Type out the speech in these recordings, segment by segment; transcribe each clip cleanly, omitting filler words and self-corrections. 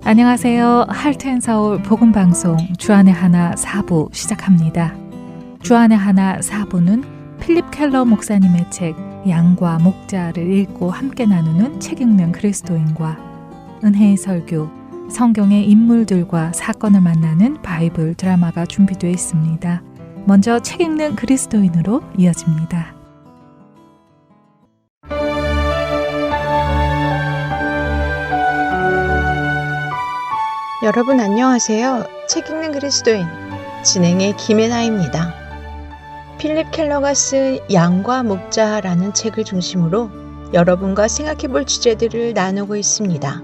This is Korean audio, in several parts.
안녕하세요. 할트앤서울 복음방송 주안의 하나 4부 시작합니다. 주안의 하나 4부는 필립 켈러 목사님의 책 양과 목자를 읽고 함께 나누는 책 읽는 그리스도인과 은혜의 설교, 성경의 인물들과 사건을 만나는 바이블 드라마가 준비되어 있습니다. 먼저 책 읽는 그리스도인으로 이어집니다. 여러분 안녕하세요. 책 읽는 그리스도인 진행의 김혜나입니다. 필립 켈러가 쓴 양과 목자라는 책을 중심으로 여러분과 생각해 볼 주제들을 나누고 있습니다.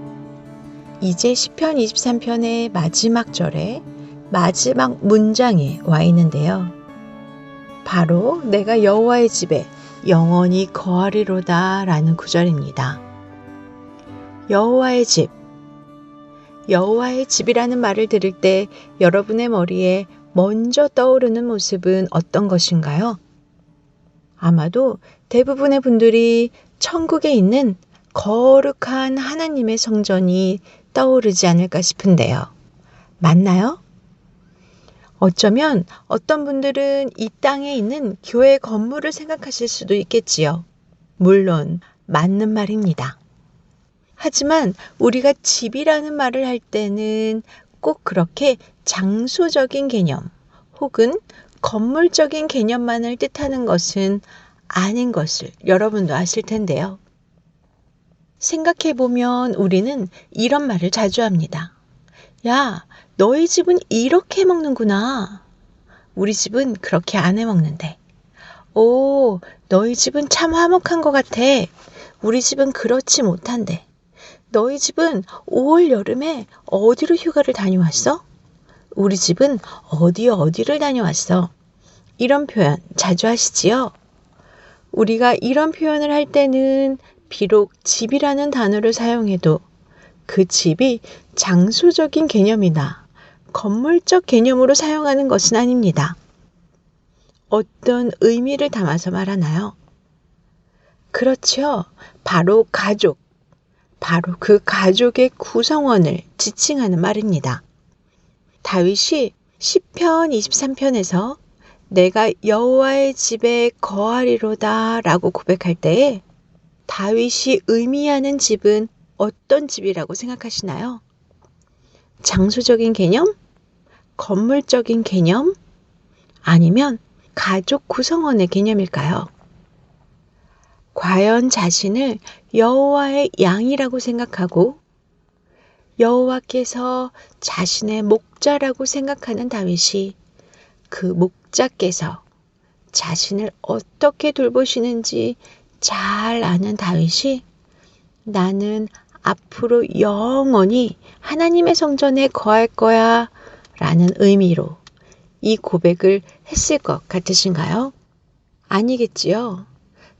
이제 시편 23편의 마지막 절에 마지막 문장에 와 있는데요. 바로 내가 여호와의 집에 영원히 거하리로다 라는 구절입니다. 여호와의 집, 여호와의 집이라는 말을 들을 때 여러분의 머리에 먼저 떠오르는 모습은 어떤 것인가요? 아마도 대부분의 분들이 천국에 있는 거룩한 하나님의 성전이 떠오르지 않을까 싶은데요. 맞나요? 어쩌면 어떤 분들은 이 땅에 있는 교회 건물을 생각하실 수도 있겠지요. 물론 맞는 말입니다. 하지만 우리가 집이라는 말을 할 때는 꼭 그렇게 장소적인 개념 혹은 건물적인 개념만을 뜻하는 것은 아닌 것을 여러분도 아실 텐데요. 생각해보면 우리는 이런 말을 자주 합니다. 야, 너희 집은 이렇게 먹는구나. 우리 집은 그렇게 안 해먹는데. 오, 너희 집은 참 화목한 것 같아. 우리 집은 그렇지 못한데. 너희 집은 5월 여름에 어디로 휴가를 다녀왔어? 우리 집은 어디를 다녀왔어? 이런 표현 자주 하시지요? 우리가 이런 표현을 할 때는 비록 집이라는 단어를 사용해도 그 집이 장소적인 개념이나 건물적 개념으로 사용하는 것은 아닙니다. 어떤 의미를 담아서 말하나요? 그렇죠. 바로 가족. 바로 그 가족의 구성원을 지칭하는 말입니다. 다윗이 시편 23편에서 내가 여호와의 집에 거하리로다 라고 고백할 때에 다윗이 의미하는 집은 어떤 집이라고 생각하시나요? 장소적인 개념? 건물적인 개념? 아니면 가족 구성원의 개념일까요? 과연 자신을 여호와의 양이라고 생각하고 여호와께서 자신의 목자라고 생각하는 다윗이 그 목자께서 자신을 어떻게 돌보시는지 잘 아는 다윗이 나는 앞으로 영원히 하나님의 성전에 거할 거야 라는 의미로 이 고백을 했을 것 같으신가요? 아니겠지요.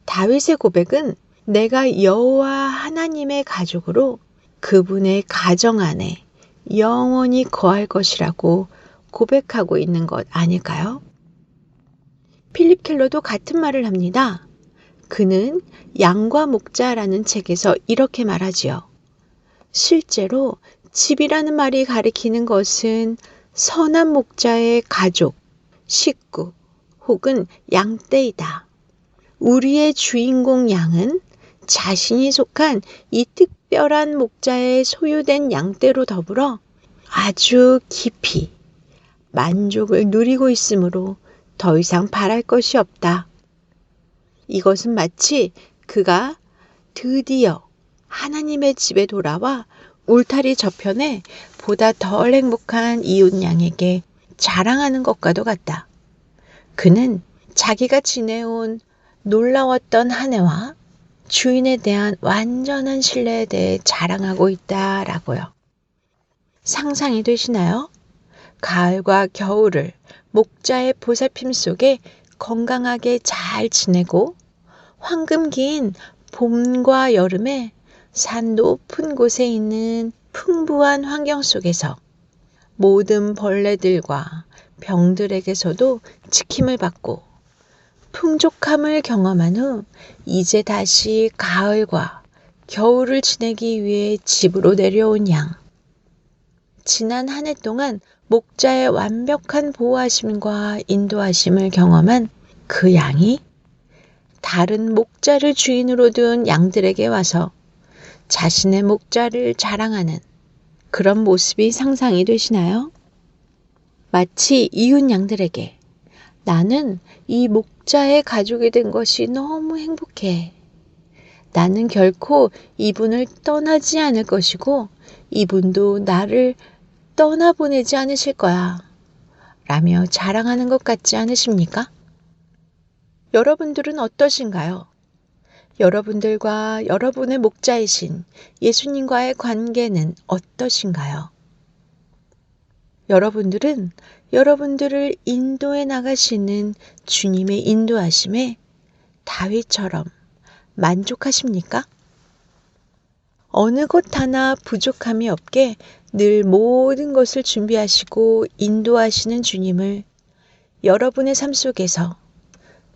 다윗의 고백은 내가 여호와 하나님의 가족으로 그분의 가정 안에 영원히 거할 것이라고 고백하고 있는 것 아닐까요? 필립 켈러도 같은 말을 합니다. 그는 양과 목자라는 책에서 이렇게 말하지요. 실제로 집이라는 말이 가리키는 것은 선한 목자의 가족, 식구 혹은 양떼이다. 우리의 주인공 양은 자신이 속한 이 특별한 목자의 소유된 양떼로 더불어 아주 깊이 만족을 누리고 있으므로 더 이상 바랄 것이 없다. 이것은 마치 그가 드디어 하나님의 집에 돌아와 울타리 저편에 보다 덜 행복한 이웃 양에게 자랑하는 것과도 같다. 그는 자기가 지내온 놀라웠던 한 해와 주인에 대한 완전한 신뢰에 대해 자랑하고 있다라고요. 상상이 되시나요? 가을과 겨울을 목자의 보살핌 속에 건강하게 잘 지내고 황금 긴 봄과 여름에 산 높은 곳에 있는 풍부한 환경 속에서 모든 벌레들과 병들에게서도 지킴을 받고 풍족함을 경험한 후 이제 다시 가을과 겨울을 지내기 위해 집으로 내려온 양. 지난 한 해 동안 목자의 완벽한 보호하심과 인도하심을 경험한 그 양이 다른 목자를 주인으로 둔 양들에게 와서 자신의 목자를 자랑하는 그런 모습이 상상이 되시나요? 마치 이웃 양들에게 나는 이 목자의 가족이 된 것이 너무 행복해. 나는 결코 이분을 떠나지 않을 것이고 이분도 나를 떠나보내지 않으실 거야. 라며 자랑하는 것 같지 않으십니까? 여러분들은 어떠신가요? 여러분들과 여러분의 목자이신 예수님과의 관계는 어떠신가요? 여러분들은 여러분들을 인도해 나가시는 주님의 인도하심에 다윗처럼 만족하십니까? 어느 것 하나 부족함이 없게 늘 모든 것을 준비하시고 인도하시는 주님을 여러분의 삶 속에서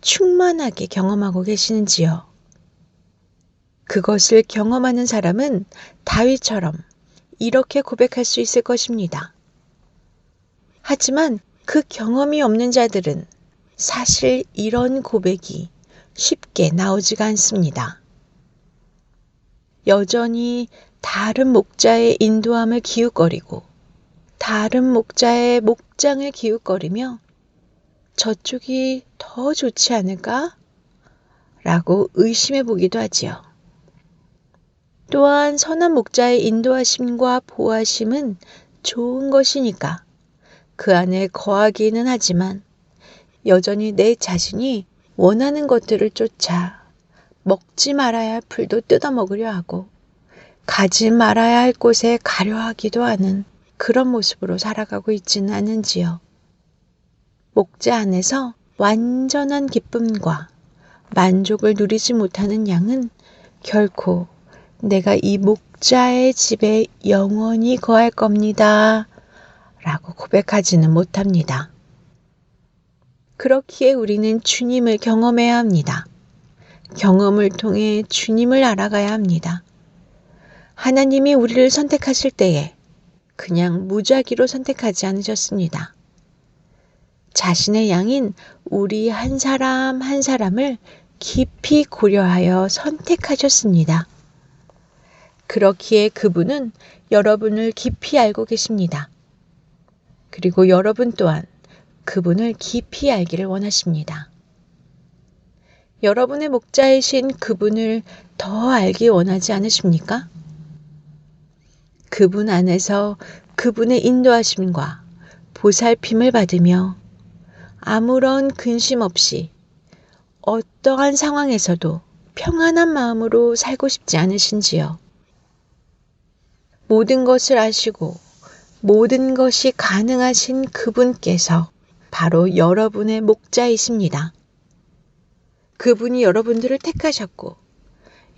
충만하게 경험하고 계시는지요? 그것을 경험하는 사람은 다윗처럼 이렇게 고백할 수 있을 것입니다. 하지만 그 경험이 없는 자들은 사실 이런 고백이 쉽게 나오지가 않습니다. 여전히 다른 목자의 인도함을 기웃거리고 다른 목자의 목장을 기웃거리며 저쪽이 더 좋지 않을까? 라고 의심해 보기도 하지요. 또한 선한 목자의 인도하심과 보호하심은 좋은 것이니까 그 안에 거하기는 하지만 여전히 내 자신이 원하는 것들을 쫓아 먹지 말아야 할 풀도 뜯어먹으려 하고 가지 말아야 할 곳에 가려 하기도 하는 그런 모습으로 살아가고 있지는 않은지요. 목자 안에서 완전한 기쁨과 만족을 누리지 못하는 양은 결코 내가 이 목자의 집에 영원히 거할 겁니다. 라고 고백하지는 못합니다. 그렇기에 우리는 주님을 경험해야 합니다. 경험을 통해 주님을 알아가야 합니다. 하나님이 우리를 선택하실 때에 그냥 무작위로 선택하지 않으셨습니다. 자신의 양인 우리 한 사람 한 사람을 깊이 고려하여 선택하셨습니다. 그렇기에 그분은 여러분을 깊이 알고 계십니다. 그리고 여러분 또한 그분을 깊이 알기를 원하십니다. 여러분의 목자이신 그분을 더 알기 원하지 않으십니까? 그분 안에서 그분의 인도하심과 보살핌을 받으며 아무런 근심 없이 어떠한 상황에서도 평안한 마음으로 살고 싶지 않으신지요? 모든 것을 아시고 모든 것이 가능하신 그분께서 바로 여러분의 목자이십니다. 그분이 여러분들을 택하셨고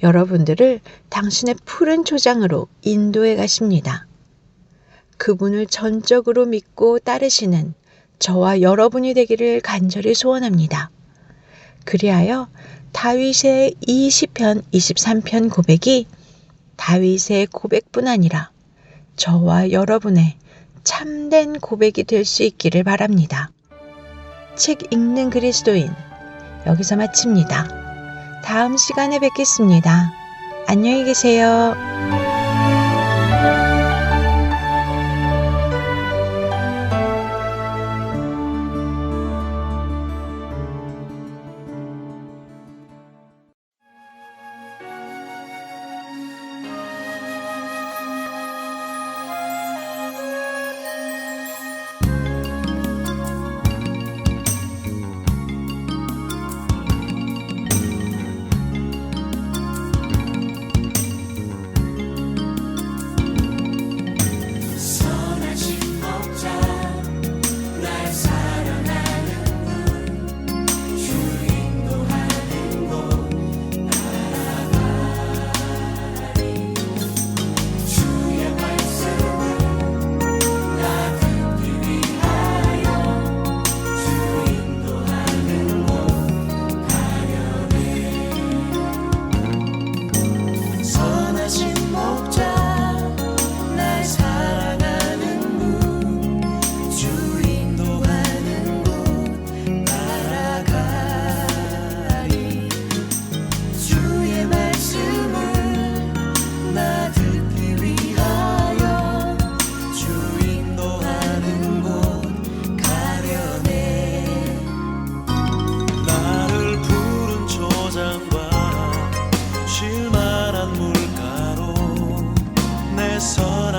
여러분들을 당신의 푸른 초장으로 인도해 가십니다. 그분을 전적으로 믿고 따르시는 저와 여러분이 되기를 간절히 소원합니다. 그리하여 다윗의 20편, 23편 고백이 다윗의 고백뿐 아니라 저와 여러분의 참된 고백이 될 수 있기를 바랍니다. 책 읽는 그리스도인 여기서 마칩니다. 다음 시간에 뵙겠습니다. 안녕히 계세요.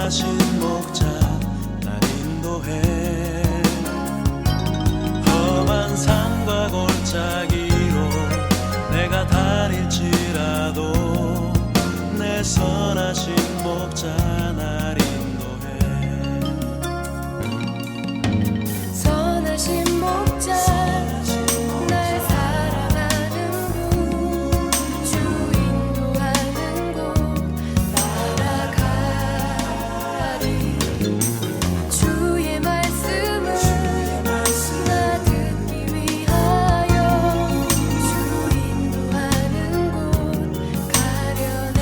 선하신 목자 날 인도해 험한 산과 골짜기로 내가 다닐지라도 내 선하신 목자 날 인도해 선하신 목자 날 사랑하는 곳 주 인도하는 곳 따라가리 주의 말씀을 나 듣기 위하여 주 인도하는 곳 가려네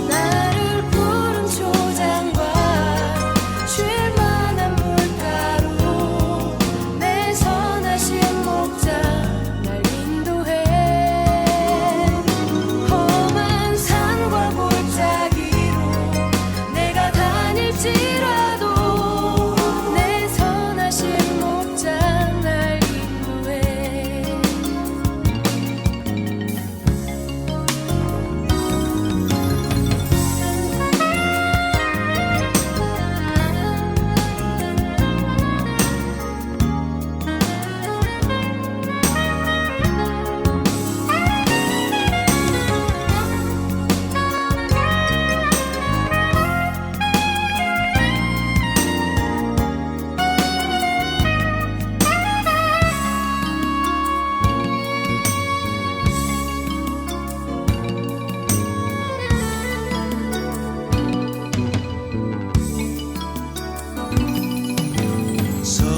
나를 푸른 초장과 쉴 만한 물가로 내 선하신 목자 날 인도해 험한 산과 골짜기로 내가 다닐지라도 내 선하신 목자 날 인도해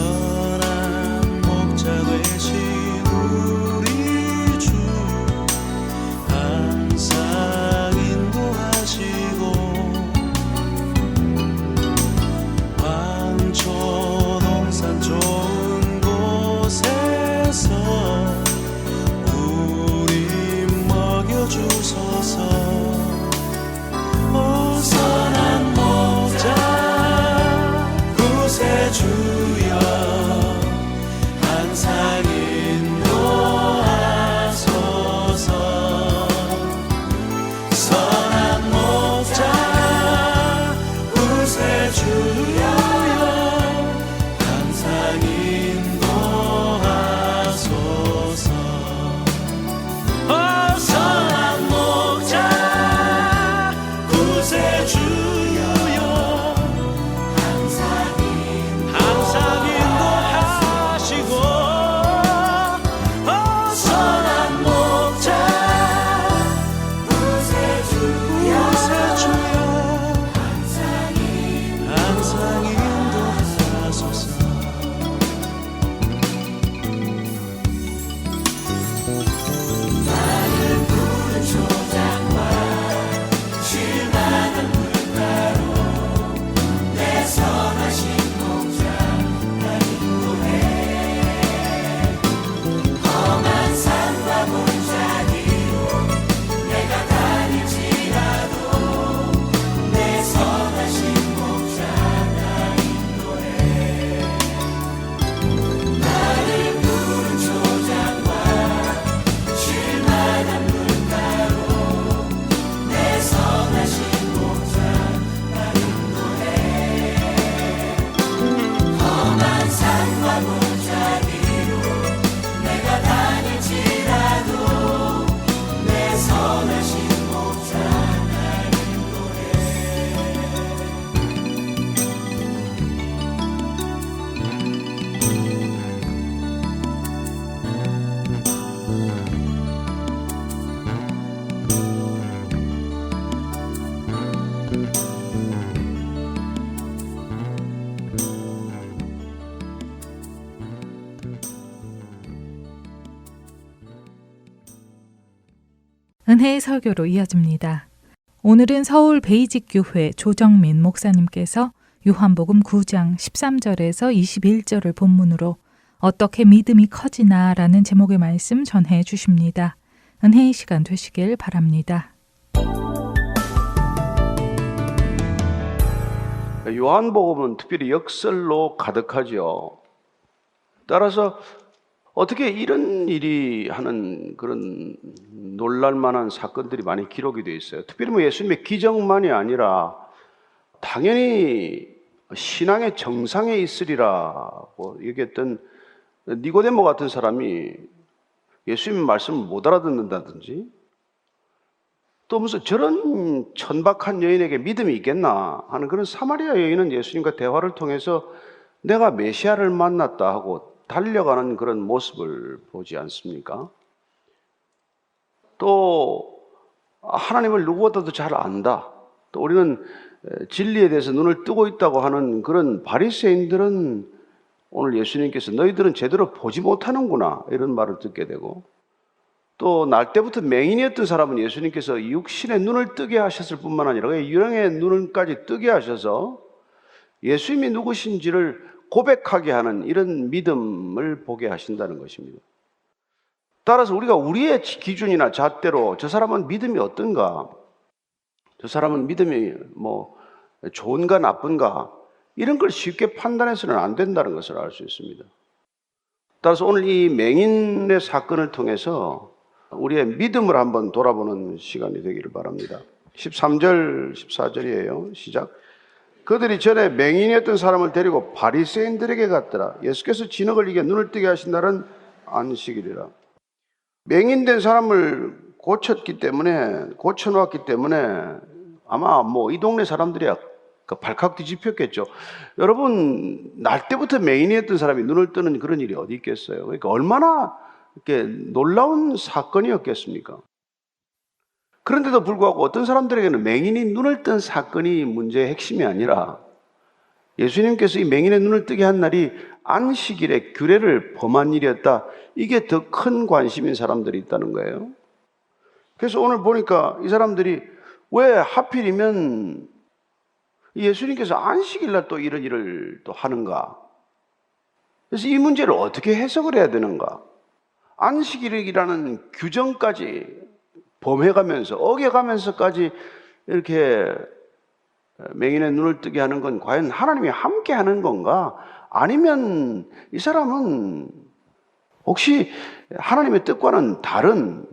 선한 목자 되신 우리 주 항상 인도하시고 황초 동산 좋은 곳에서 우리 먹여주소서 오 선한 목자 구세주여 항상 인도하소서 선한 목자 구세주여 항상 인도하소서 오 선한 목자 구세주여 항상 인도하시고 선한 목자 구세주여 항상 인도하소서 나를 푸른 초장과 쉴 만한 물가로 내 선하신 목자 날 인도해 험한 산과 골짜기로 내가 다닐지라도 내 선하신 목자 날 인도해 나를 푸른 초장과 쉴 만한 물가로 내 선하신 목자 날 인도해 험한 산과 골짜기로 내가 다닐지라도 내 선하신 목자 날 인도해 은혜의 설교로 이어집니다. 오늘은 서울 베이직교회 조정민 목사님께서 요한복음 9장 13절에서 21절을 본문으로 어떻게 믿음이 커지나 라는 제목의 말씀 전해 주십니다. 은혜의 시간 되시길 바랍니다. 요한복음은 특별히 역설로 가득하죠. 따라서 어떻게 이런 일이 하는 그런 놀랄만한 사건들이 많이 기록이 되어 있어요. 특별히 뭐 예수님의 기적만이 아니라 당연히 신앙의 정상에 있으리라고 얘기했던 니고데모 같은 사람이 예수님 말씀을 못 알아듣는다든지, 또 무슨 저런 천박한 여인에게 믿음이 있겠나 하는 그런 사마리아 여인은 예수님과 대화를 통해서 내가 메시아를 만났다 하고 달려가는 그런 모습을 보지 않습니까? 또 하나님을 누구보다도 잘 안다, 또 우리는 진리에 대해서 눈을 뜨고 있다고 하는 그런 바리새인들은 오늘 예수님께서 너희들은 제대로 보지 못하는구나 이런 말을 듣게 되고, 또 날 때부터 맹인이었던 사람은 예수님께서 육신의 눈을 뜨게 하셨을 뿐만 아니라 영의 눈까지 뜨게 하셔서 예수님이 누구신지를 고백하게 하는 이런 믿음을 보게 하신다는 것입니다. 따라서 우리가 우리의 기준이나 잣대로 저 사람은 믿음이 어떤가, 저 사람은 믿음이 뭐 좋은가 나쁜가, 이런 걸 쉽게 판단해서는 안 된다는 것을 알 수 있습니다. 따라서 오늘 이 맹인의 사건을 통해서 우리의 믿음을 한번 돌아보는 시간이 되기를 바랍니다. 13절, 14절이에요. 시작. 그들이 전에 맹인이었던 사람을 데리고 바리새인들에게 갔더라. 예수께서 진흙을 이겨 눈을 뜨게 하신 날은 안식일이라. 맹인된 사람을 고쳐놓았기 때문에 아마 뭐 이 동네 사람들이야 발칵 뒤집혔겠죠. 여러분, 날 때부터 맹인이었던 사람이 눈을 뜨는 그런 일이 어디 있겠어요? 그러니까 얼마나 이렇게 놀라운 사건이었겠습니까? 그런데도 불구하고 어떤 사람들에게는 맹인이 눈을 뜬 사건이 문제의 핵심이 아니라 예수님께서 이 맹인의 눈을 뜨게 한 날이 안식일의 규례를 범한 일이었다, 이게 더 큰 관심인 사람들이 있다는 거예요. 그래서 오늘 보니까 이 사람들이 왜 하필이면 예수님께서 안식일날 또 이런 일을 또 하는가? 그래서 이 문제를 어떻게 해석을 해야 되는가? 안식일이라는 규정까지 범해가면서 어겨가면서까지 이렇게 맹인의 눈을 뜨게 하는 건 과연 하나님이 함께 하는 건가? 아니면 이 사람은 혹시 하나님의 뜻과는 다른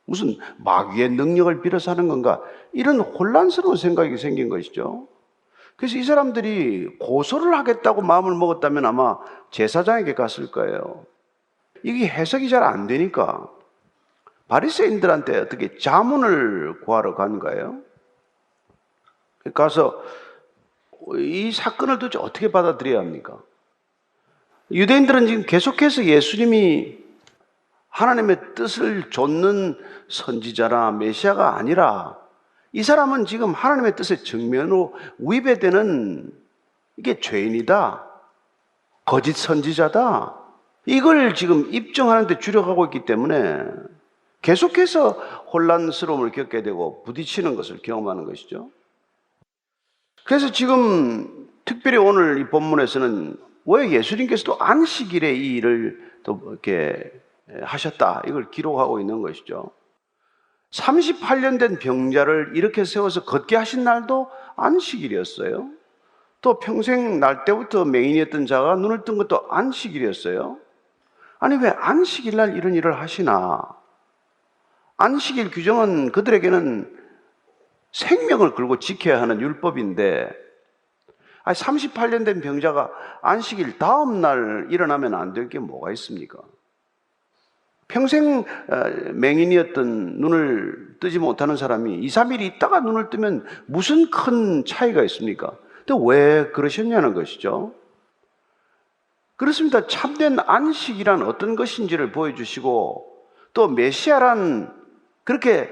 무슨 마귀의 능력을 빌어서 하는 건가? 이런 혼란스러운 생각이 생긴 것이죠. 그래서 이 사람들이 고소를 하겠다고 마음을 먹었다면 아마 제사장에게 갔을 거예요. 이게 해석이 잘 안 되니까 바리새인들한테 어떻게 자문을 구하러 간 거예요. 가서 이 사건을 도대체 어떻게 받아들여야 합니까? 유대인들은 지금 계속해서 예수님이 하나님의 뜻을 좇는 선지자나 메시아가 아니라 이 사람은 지금 하나님의 뜻에 정면으로 위배되는 이게 죄인이다, 거짓 선지자다, 이걸 지금 입증하는 데 주력하고 있기 때문에 계속해서 혼란스러움을 겪게 되고 부딪히는 것을 경험하는 것이죠. 그래서 지금 특별히 오늘 이 본문에서는 왜 예수님께서도 안식일에 이 일을 또 이렇게 하셨다, 이걸 기록하고 있는 것이죠. 38년 된 병자를 이렇게 세워서 걷게 하신 날도 안식일이었어요. 또 평생 날 때부터 맹인이었던 자가 눈을 뜬 것도 안식일이었어요. 아니 왜 안식일 날 이런 일을 하시나? 안식일 규정은 그들에게는 생명을 걸고 지켜야 하는 율법인데 38년 된 병자가 안식일 다음 날 일어나면 안 될 게 뭐가 있습니까? 평생 맹인이었던 눈을 뜨지 못하는 사람이 2, 3일 있다가 눈을 뜨면 무슨 큰 차이가 있습니까? 근데 왜 그러셨냐는 것이죠. 그렇습니다. 참된 안식이란 어떤 것인지를 보여주시고 또 메시아란 그렇게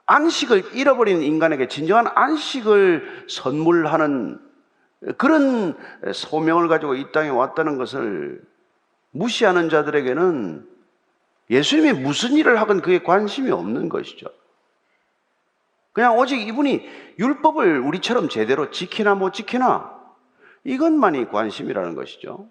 안식을 잃어버린 인간에게 진정한 안식을 선물하는 그런 소명을 가지고 이 땅에 왔다는 것을 무시하는 자들에게는 예수님이 무슨 일을 하건 그게 관심이 없는 것이죠. 그냥 오직 이분이 율법을 우리처럼 제대로 지키나 못 지키나 이것만이 관심이라는 것이죠.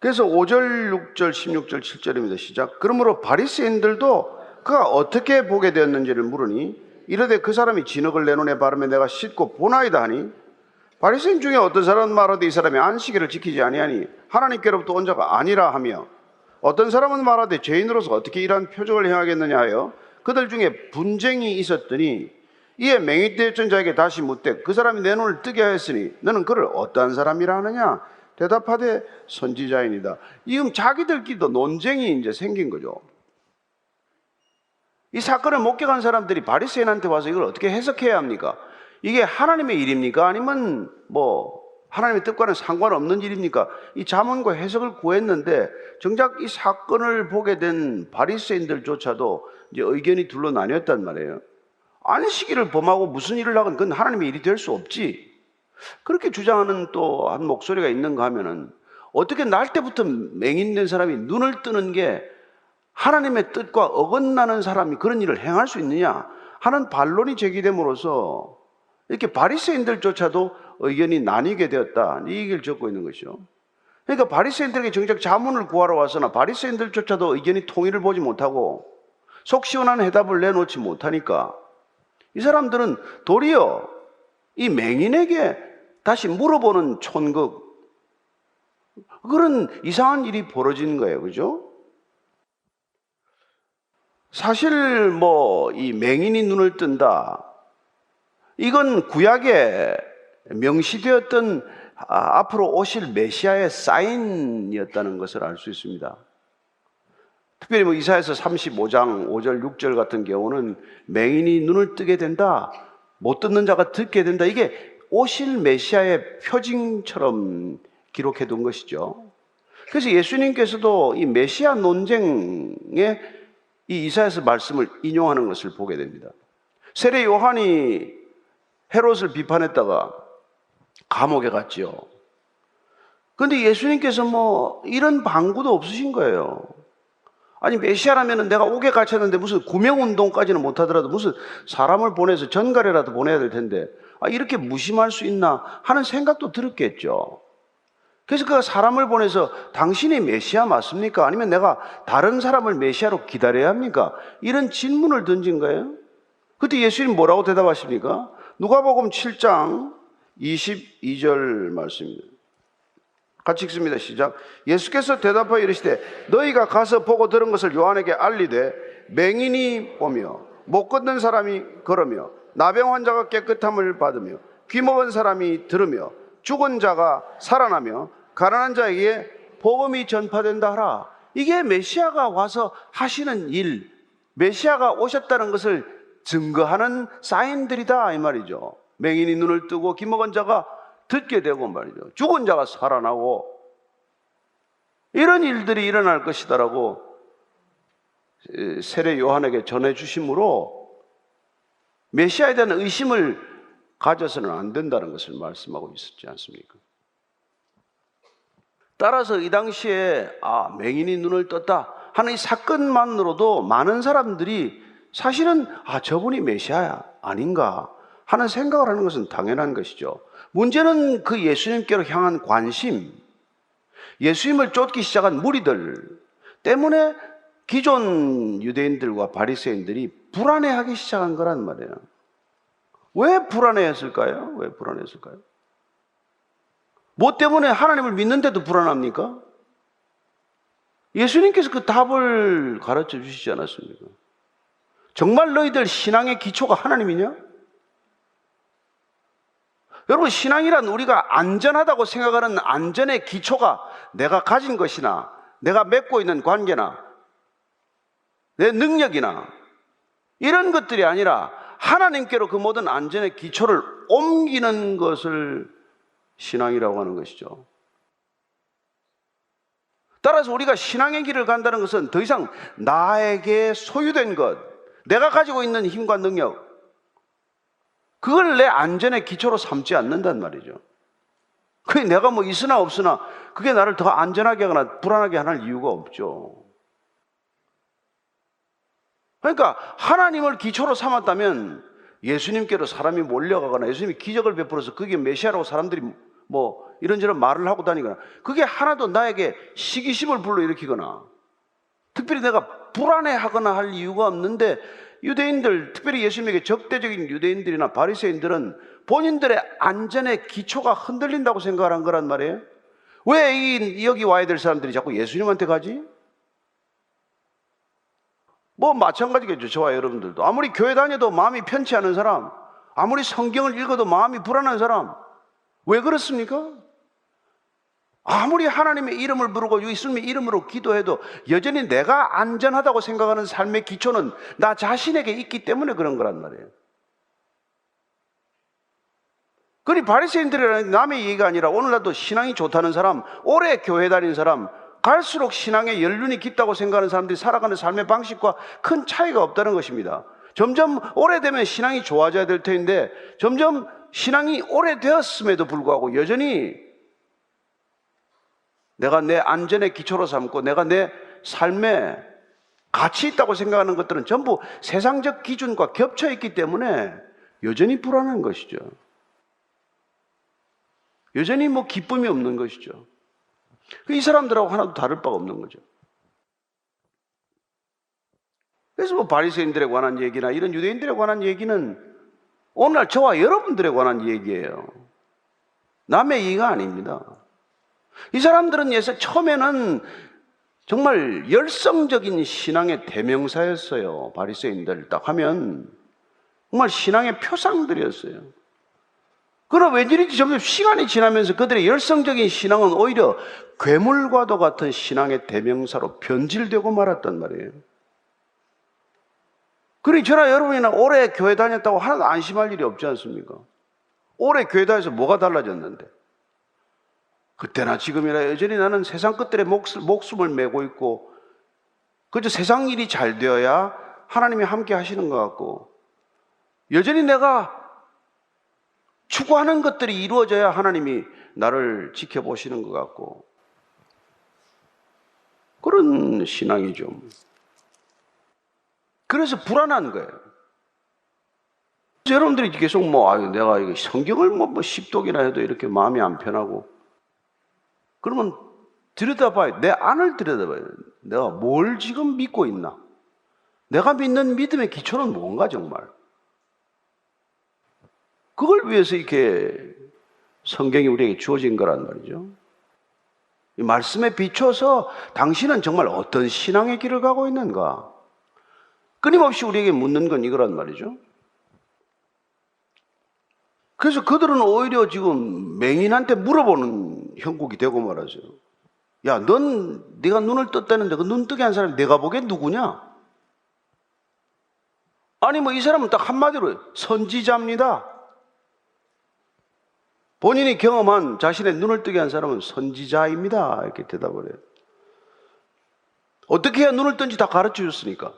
그래서 5절, 6절, 16절, 7절입니다. 시작. 그러므로 바리새인들도 그가 어떻게 보게 되었는지를 물으니 이르되 그 사람이 진흙을 내 눈에 바르며 내가 씻고 보나이다 하니 바리새인 중에 어떤 사람은 말하되 이 사람이 안식일을 지키지 아니하니 하나님께로부터 온 자가 아니라 하며, 어떤 사람은 말하되 죄인으로서 어떻게 이러한 표적을 행하겠느냐 하여 그들 중에 분쟁이 있었더니, 이에 맹인되었던 자에게 다시 묻되 그 사람이 내 눈을 뜨게 하였으니 너는 그를 어떠한 사람이라 하느냐? 대답하되 선지자이니이다. 지금 자기들끼리도 논쟁이 이제 생긴 거죠. 이 사건을 목격한 사람들이 바리새인한테 와서 이걸 어떻게 해석해야 합니까? 이게 하나님의 일입니까? 아니면 하나님의 뜻과는 상관없는 일입니까? 이 자문과 해석을 구했는데, 정작 이 사건을 보게 된 바리새인들조차도 이제 의견이 둘로 나뉘었단 말이에요. 안식일을 범하고 무슨 일을 하건 그건 하나님의 일이 될 수 없지. 그렇게 주장하는 또 한 목소리가 있는가 하면은, 어떻게 날 때부터 맹인된 사람이 눈을 뜨는 게 하나님의 뜻과 어긋나는 사람이 그런 일을 행할 수 있느냐 하는 반론이 제기됨으로써 이렇게 바리새인들조차도 의견이 나뉘게 되었다, 이 얘기를 적고 있는 것이죠. 그러니까 바리새인들에게 정작 자문을 구하러 왔으나 바리새인들조차도 의견이 통일을 보지 못하고 속 시원한 해답을 내놓지 못하니까 이 사람들은 도리어 이 맹인에게 다시 물어보는 촌극, 그런 이상한 일이 벌어진 거예요. 그죠? 사실 이 맹인이 눈을 뜬다, 이건 구약에 명시되었던 앞으로 오실 메시아의 사인이었다는 것을 알 수 있습니다. 특별히 이사야서 35장 5절 6절 같은 경우는 맹인이 눈을 뜨게 된다, 못 듣는 자가 듣게 된다, 이게 오실 메시아의 표징처럼 기록해 둔 것이죠. 그래서 예수님께서도 이 메시아 논쟁에 이 이사야서 말씀을 인용하는 것을 보게 됩니다. 세례 요한이 헤롯을 비판했다가 감옥에 갔지요. 그런데 예수님께서 이런 방구도 없으신 거예요. 아니, 메시아라면 내가 옥에 갇혔는데 무슨 구명운동까지는 못하더라도 무슨 사람을 보내서 전갈이라도 보내야 될 텐데 이렇게 무심할 수 있나 하는 생각도 들었겠죠. 그래서 그가 사람을 보내서 당신이 메시아 맞습니까? 아니면 내가 다른 사람을 메시아로 기다려야 합니까? 이런 질문을 던진 거예요. 그때 예수님 뭐라고 대답하십니까? 누가복음 7장 22절 말씀입니다. 같이 읽습니다. 시작. 예수께서 대답하여 이르시되 너희가 가서 보고 들은 것을 요한에게 알리되 맹인이 보며 못 걷는 사람이 걸으며 나병 환자가 깨끗함을 받으며 귀 먹은 사람이 들으며 죽은 자가 살아나며 가난한 자에게 복음이 전파된다 하라. 이게 메시아가 와서 하시는 일, 메시아가 오셨다는 것을 증거하는 사인들이다 이 말이죠. 맹인이 눈을 뜨고 귀 먹은 자가 듣게 되고 말이죠. 죽은 자가 살아나고 이런 일들이 일어날 것이다라고 세례 요한에게 전해주심으로 메시아에 대한 의심을 가져서는 안 된다는 것을 말씀하고 있었지 않습니까? 따라서 이 당시에 맹인이 눈을 떴다 하는 이 사건만으로도 많은 사람들이 사실은 저분이 메시아야 아닌가 하는 생각을 하는 것은 당연한 것이죠. 문제는 그 예수님께로 향한 관심, 예수님을 쫓기 시작한 무리들 때문에 기존 유대인들과 바리새인들이 불안해하기 시작한 거란 말이에요. 왜 불안해했을까요? 왜 불안했을까요? 뭐 때문에 하나님을 믿는데도 불안합니까? 예수님께서 그 답을 가르쳐 주시지 않았습니까? 정말 너희들 신앙의 기초가 하나님이냐? 여러분, 신앙이란 우리가 안전하다고 생각하는 안전의 기초가 내가 가진 것이나 내가 맺고 있는 관계나 내 능력이나 이런 것들이 아니라 하나님께로 그 모든 안전의 기초를 옮기는 것을 신앙이라고 하는 것이죠. 따라서 우리가 신앙의 길을 간다는 것은 더 이상 나에게 소유된 것, 내가 가지고 있는 힘과 능력, 그걸 내 안전의 기초로 삼지 않는단 말이죠. 그게 내가 있으나 없으나 그게 나를 더 안전하게 하거나 불안하게 할 이유가 없죠. 그러니까 하나님을 기초로 삼았다면 예수님께로 사람이 몰려가거나 예수님이 기적을 베풀어서 그게 메시아라고 사람들이 이런저런 말을 하고 다니거나 그게 하나도 나에게 시기심을 불러일으키거나 특별히 내가 불안해하거나 할 이유가 없는데 유대인들, 특별히 예수님에게 적대적인 유대인들이나 바리새인들은 본인들의 안전의 기초가 흔들린다고 생각을 한 거란 말이에요. 왜 여기 와야 될 사람들이 자꾸 예수님한테 가지? 뭐 마찬가지겠죠. 저와 여러분들도. 아무리 교회 다녀도 마음이 편치 않은 사람, 아무리 성경을 읽어도 마음이 불안한 사람, 왜 그렇습니까? 아무리 하나님의 이름을 부르고 예수님의 이름으로 기도해도 여전히 내가 안전하다고 생각하는 삶의 기초는 나 자신에게 있기 때문에 그런 거란 말이에요. 그러니 바리새인들이라는 남의 얘기가 아니라 오늘날도 신앙이 좋다는 사람, 오래 교회 다니는 사람, 갈수록 신앙에 연륜이 깊다고 생각하는 사람들이 살아가는 삶의 방식과 큰 차이가 없다는 것입니다. 점점 오래되면 신앙이 좋아져야 될 터인데 점점 신앙이 오래되었음에도 불구하고 여전히 내가 내 안전의 기초로 삼고 내가 내 삶에 가치 있다고 생각하는 것들은 전부 세상적 기준과 겹쳐 있기 때문에 여전히 불안한 것이죠. 여전히 뭐 기쁨이 없는 것이죠. 이 사람들하고 하나도 다를 바가 없는 거죠. 그래서 뭐 바리새인들에 관한 얘기나 이런 유대인들에 관한 얘기는 오늘날 저와 여러분들에 관한 얘기예요. 남의 얘기가 아닙니다. 이 사람들은 처음에는 정말 열성적인 신앙의 대명사였어요. 바리새인들 딱 하면 정말 신앙의 표상들이었어요. 그러나 왠지 점점 시간이 지나면서 그들의 열성적인 신앙은 오히려 괴물과도 같은 신앙의 대명사로 변질되고 말았단 말이에요. 그러니 저나 여러분이나 오래 교회 다녔다고 하나도 안심할 일이 없지 않습니까? 오래 교회 다녀서 뭐가 달라졌는데? 그때나 지금이나 여전히 나는 세상 끝들에 목숨을 메고 있고 그저 세상 일이 잘 되어야 하나님이 함께 하시는 것 같고 여전히 내가 추구하는 것들이 이루어져야 하나님이 나를 지켜보시는 것 같고 그런 신앙이죠. 그래서 불안한 거예요. 여러분들이 계속 내가 이거 성경을 10독이나 해도 이렇게 마음이 안 편하고 그러면 들여다봐요. 내 안을 들여다봐요. 내가 뭘 지금 믿고 있나? 내가 믿는 믿음의 기초는 뭔가 정말? 그걸 위해서 이렇게 성경이 우리에게 주어진 거란 말이죠. 이 말씀에 비춰서 당신은 정말 어떤 신앙의 길을 가고 있는가? 끊임없이 우리에게 묻는 건 이거란 말이죠. 그래서 그들은 오히려 지금 맹인한테 물어보는 형국이 되고 말하죠. 야, 네가 눈을 떴다는데 그 눈 뜨게 한 사람이 내가 보기엔 누구냐? 아니 이 사람은 딱 한마디로 선지자입니다. 본인이 경험한 자신의 눈을 뜨게 한 사람은 선지자입니다. 이렇게 대답을 해요. 어떻게 해야 눈을 뜬지 다 가르쳐 줬으니까.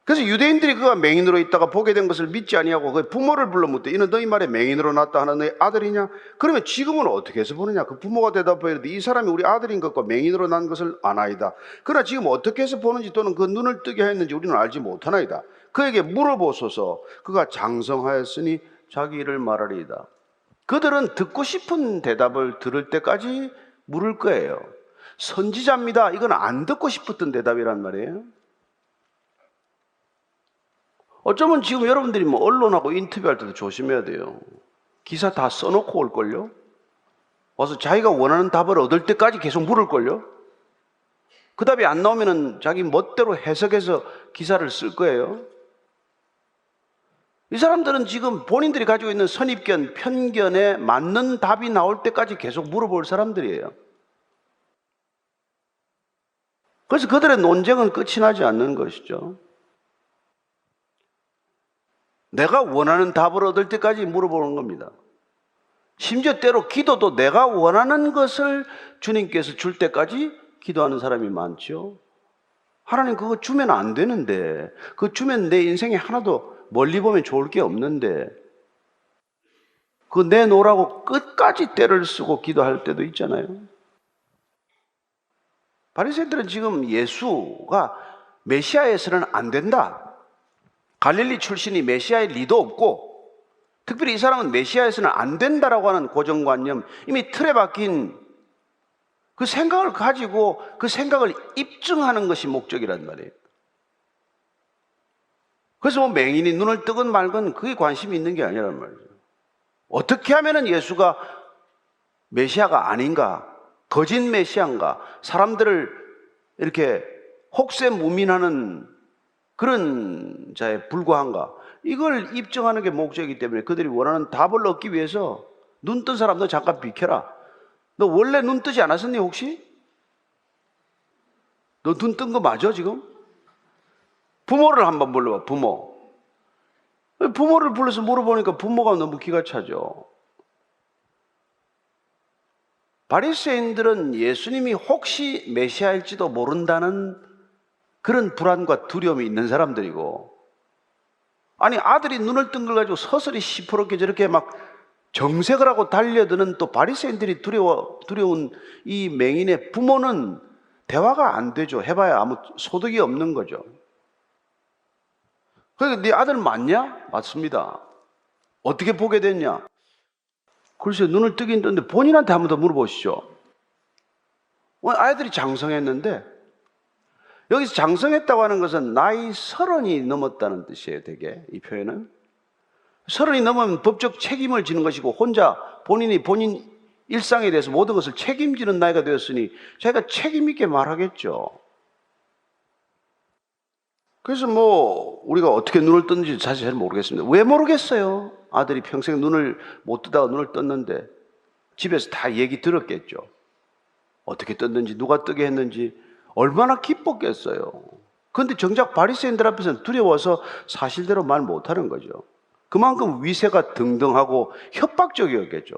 그래서 유대인들이 그가 맹인으로 있다가 보게 된 것을 믿지 아니하고 그 부모를 불러 묻되 이는 너희 말에 맹인으로 낳았다 하는 너희 아들이냐? 그러면 지금은 어떻게 해서 보느냐? 그 부모가 대답하여 이르되 이 사람이 우리 아들인 것과 맹인으로 난 것을 아나이다. 그러나 지금 어떻게 해서 보는지 또는 그 눈을 뜨게 하였는지 우리는 알지 못하나이다. 그에게 물어보소서. 그가 장성하였으니 자기 일을 말하리이다. 그들은 듣고 싶은 대답을 들을 때까지 물을 거예요. 선지자입니다. 이건 안 듣고 싶었던 대답이란 말이에요. 어쩌면 지금 여러분들이 언론하고 인터뷰할 때도 조심해야 돼요. 기사 다 써놓고 올걸요? 와서 자기가 원하는 답을 얻을 때까지 계속 물을걸요? 그 답이 안 나오면은 자기 멋대로 해석해서 기사를 쓸 거예요. 이 사람들은 지금 본인들이 가지고 있는 선입견, 편견에 맞는 답이 나올 때까지 계속 물어볼 사람들이에요. 그래서 그들의 논쟁은 끝이 나지 않는 것이죠. 내가 원하는 답을 얻을 때까지 물어보는 겁니다. 심지어 때로 기도도 내가 원하는 것을 주님께서 줄 때까지 기도하는 사람이 많죠. 하나님 그거 주면 안 되는데, 그거 주면 내 인생에 하나도 멀리 보면 좋을 게 없는데, 그거 내놓으라고 끝까지 때를 쓰고 기도할 때도 있잖아요. 바리새인들은 지금 예수가 메시아에서는 안 된다, 갈릴리 출신이 메시아일 리도 없고 특별히 이 사람은 메시아에서는 안 된다라고 하는 고정관념, 이미 틀에 박힌 그 생각을 가지고 그 생각을 입증하는 것이 목적이란 말이에요. 그래서 뭐 맹인이 눈을 뜨건 말건 그게 관심이 있는 게 아니란 말이죠. 어떻게 하면은 예수가 메시아가 아닌가, 거짓 메시아인가, 사람들을 이렇게 혹세무민하는 그런 자에 불과한가, 이걸 입증하는 게 목적이기 때문에 그들이 원하는 답을 얻기 위해서 눈 뜬 사람 너 잠깐 비켜라. 너 원래 눈 뜨지 않았었니 혹시? 너 눈 뜬 거 맞아 지금? 부모를 한번 불러봐. 부모를 불러서 물어보니까 부모가 너무 기가 차죠. 바리새인들은 예수님이 혹시 메시아일지도 모른다는 그런 불안과 두려움이 있는 사람들이고, 아니 아들이 눈을 뜬 걸 가지고 서서히 시퍼렇게 저렇게 막 정색을 하고 달려드는 또 바리새인들이 두려운 이 맹인의 부모는 대화가 안 되죠. 해봐야 아무 소득이 없는 거죠. 그러니까 네 아들 맞냐? 맞습니다. 어떻게 보게 됐냐? 글쎄 눈을 뜨긴 떴는데 본인한테 한 번 더 물어보시죠. 아이들이 장성했는데, 여기서 장성했다고 하는 것은 나이 30이 넘었다는 뜻이에요. 되게 이 표현은 30이 넘으면 법적 책임을 지는 것이고, 혼자 본인 일상에 대해서 모든 것을 책임지는 나이가 되었으니 자기가 책임 있게 말하겠죠. 그래서 뭐 우리가 어떻게 눈을 떴는지 사실 잘 모르겠습니다. 왜 모르겠어요? 아들이 평생 눈을 못 뜨다가 눈을 떴는데 집에서 다 얘기 들었겠죠. 어떻게 떴는지, 누가 뜨게 했는지 얼마나 기뻤겠어요. 그런데 정작 바리새인들 앞에서는 두려워서 사실대로 말 못하는 거죠. 그만큼 위세가 등등하고 협박적이었겠죠.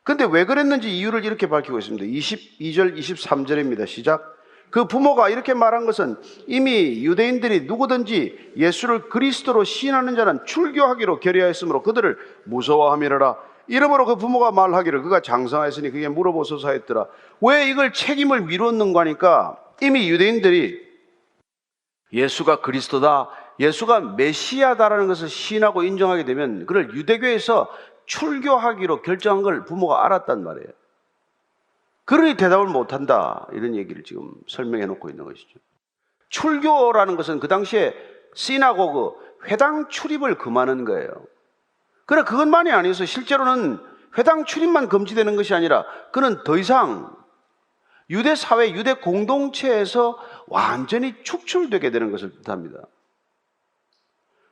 그런데 왜 그랬는지 이유를 이렇게 밝히고 있습니다. 22절 23절입니다. 시작. 그 부모가 이렇게 말한 것은 이미 유대인들이 누구든지 예수를 그리스도로 시인하는 자는 출교하기로 결의하였으므로 그들을 무서워함이라. 이러므로 그 부모가 말하기를 그가 장성하였으니 그게 물어보소서 했더라. 왜 이걸 책임을 미뤘는가 하니까, 이미 유대인들이 예수가 그리스도다, 예수가 메시아다라는 것을 시인하고 인정하게 되면 그를 유대교에서 출교하기로 결정한 걸 부모가 알았단 말이에요. 그러니 대답을 못한다, 이런 얘기를 지금 설명해 놓고 있는 것이죠. 출교라는 것은 그 당시에 시나고그, 회당 출입을 금하는 거예요. 그러나 그것만이 아니어서 실제로는 회당 출입만 금지되는 것이 아니라 그는 더 이상 유대 사회, 유대 공동체에서 완전히 축출되게 되는 것을 뜻합니다.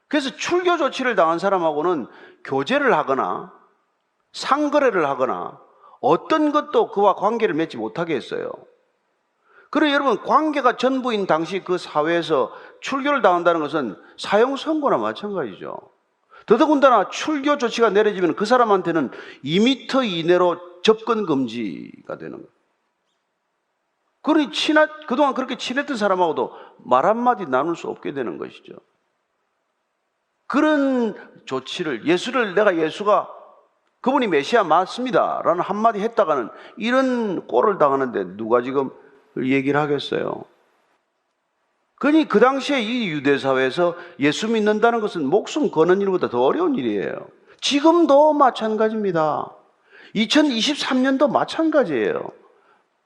그래서 출교 조치를 당한 사람하고는 교제를 하거나 상거래를 하거나 어떤 것도 그와 관계를 맺지 못하게 했어요. 그래서 여러분, 관계가 전부인 당시 그 사회에서 출교를 당한다는 것은 사형 선고나 마찬가지죠. 더더군다나 출교 조치가 내려지면 그 사람한테는 2m 이내로 접근 금지가 되는 거예요. 그러니 그동안 그렇게 친했던 사람하고도 말 한마디 나눌 수 없게 되는 것이죠. 그런 조치를, 내가 예수가 그분이 메시아 맞습니다 라는 한마디 했다가는 이런 꼴을 당하는데 누가 지금 얘기를 하겠어요? 그러니 그 당시에 이 유대사회에서 예수 믿는다는 것은 목숨 거는 일보다 더 어려운 일이에요. 지금도 마찬가지입니다. 2023년도 마찬가지예요.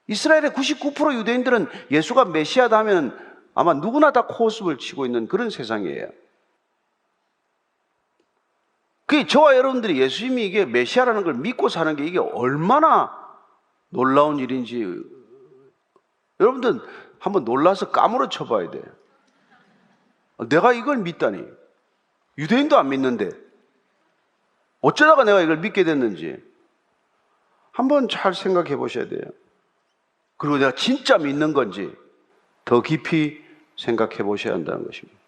이스라엘의 99% 유대인들은 예수가 메시아다 하면 아마 누구나 다 코웃음을 치고 있는 그런 세상이에요. 그 저와 여러분들이 예수님이 이게 메시아라는 걸 믿고 사는 게 이게 얼마나 놀라운 일인지 여러분들 한번 놀라서 까무러쳐 봐야 돼요. 내가 이걸 믿다니. 유대인도 안 믿는데 어쩌다가 내가 이걸 믿게 됐는지 한번 잘 생각해 보셔야 돼요. 그리고 내가 진짜 믿는 건지 더 깊이 생각해 보셔야 한다는 것입니다.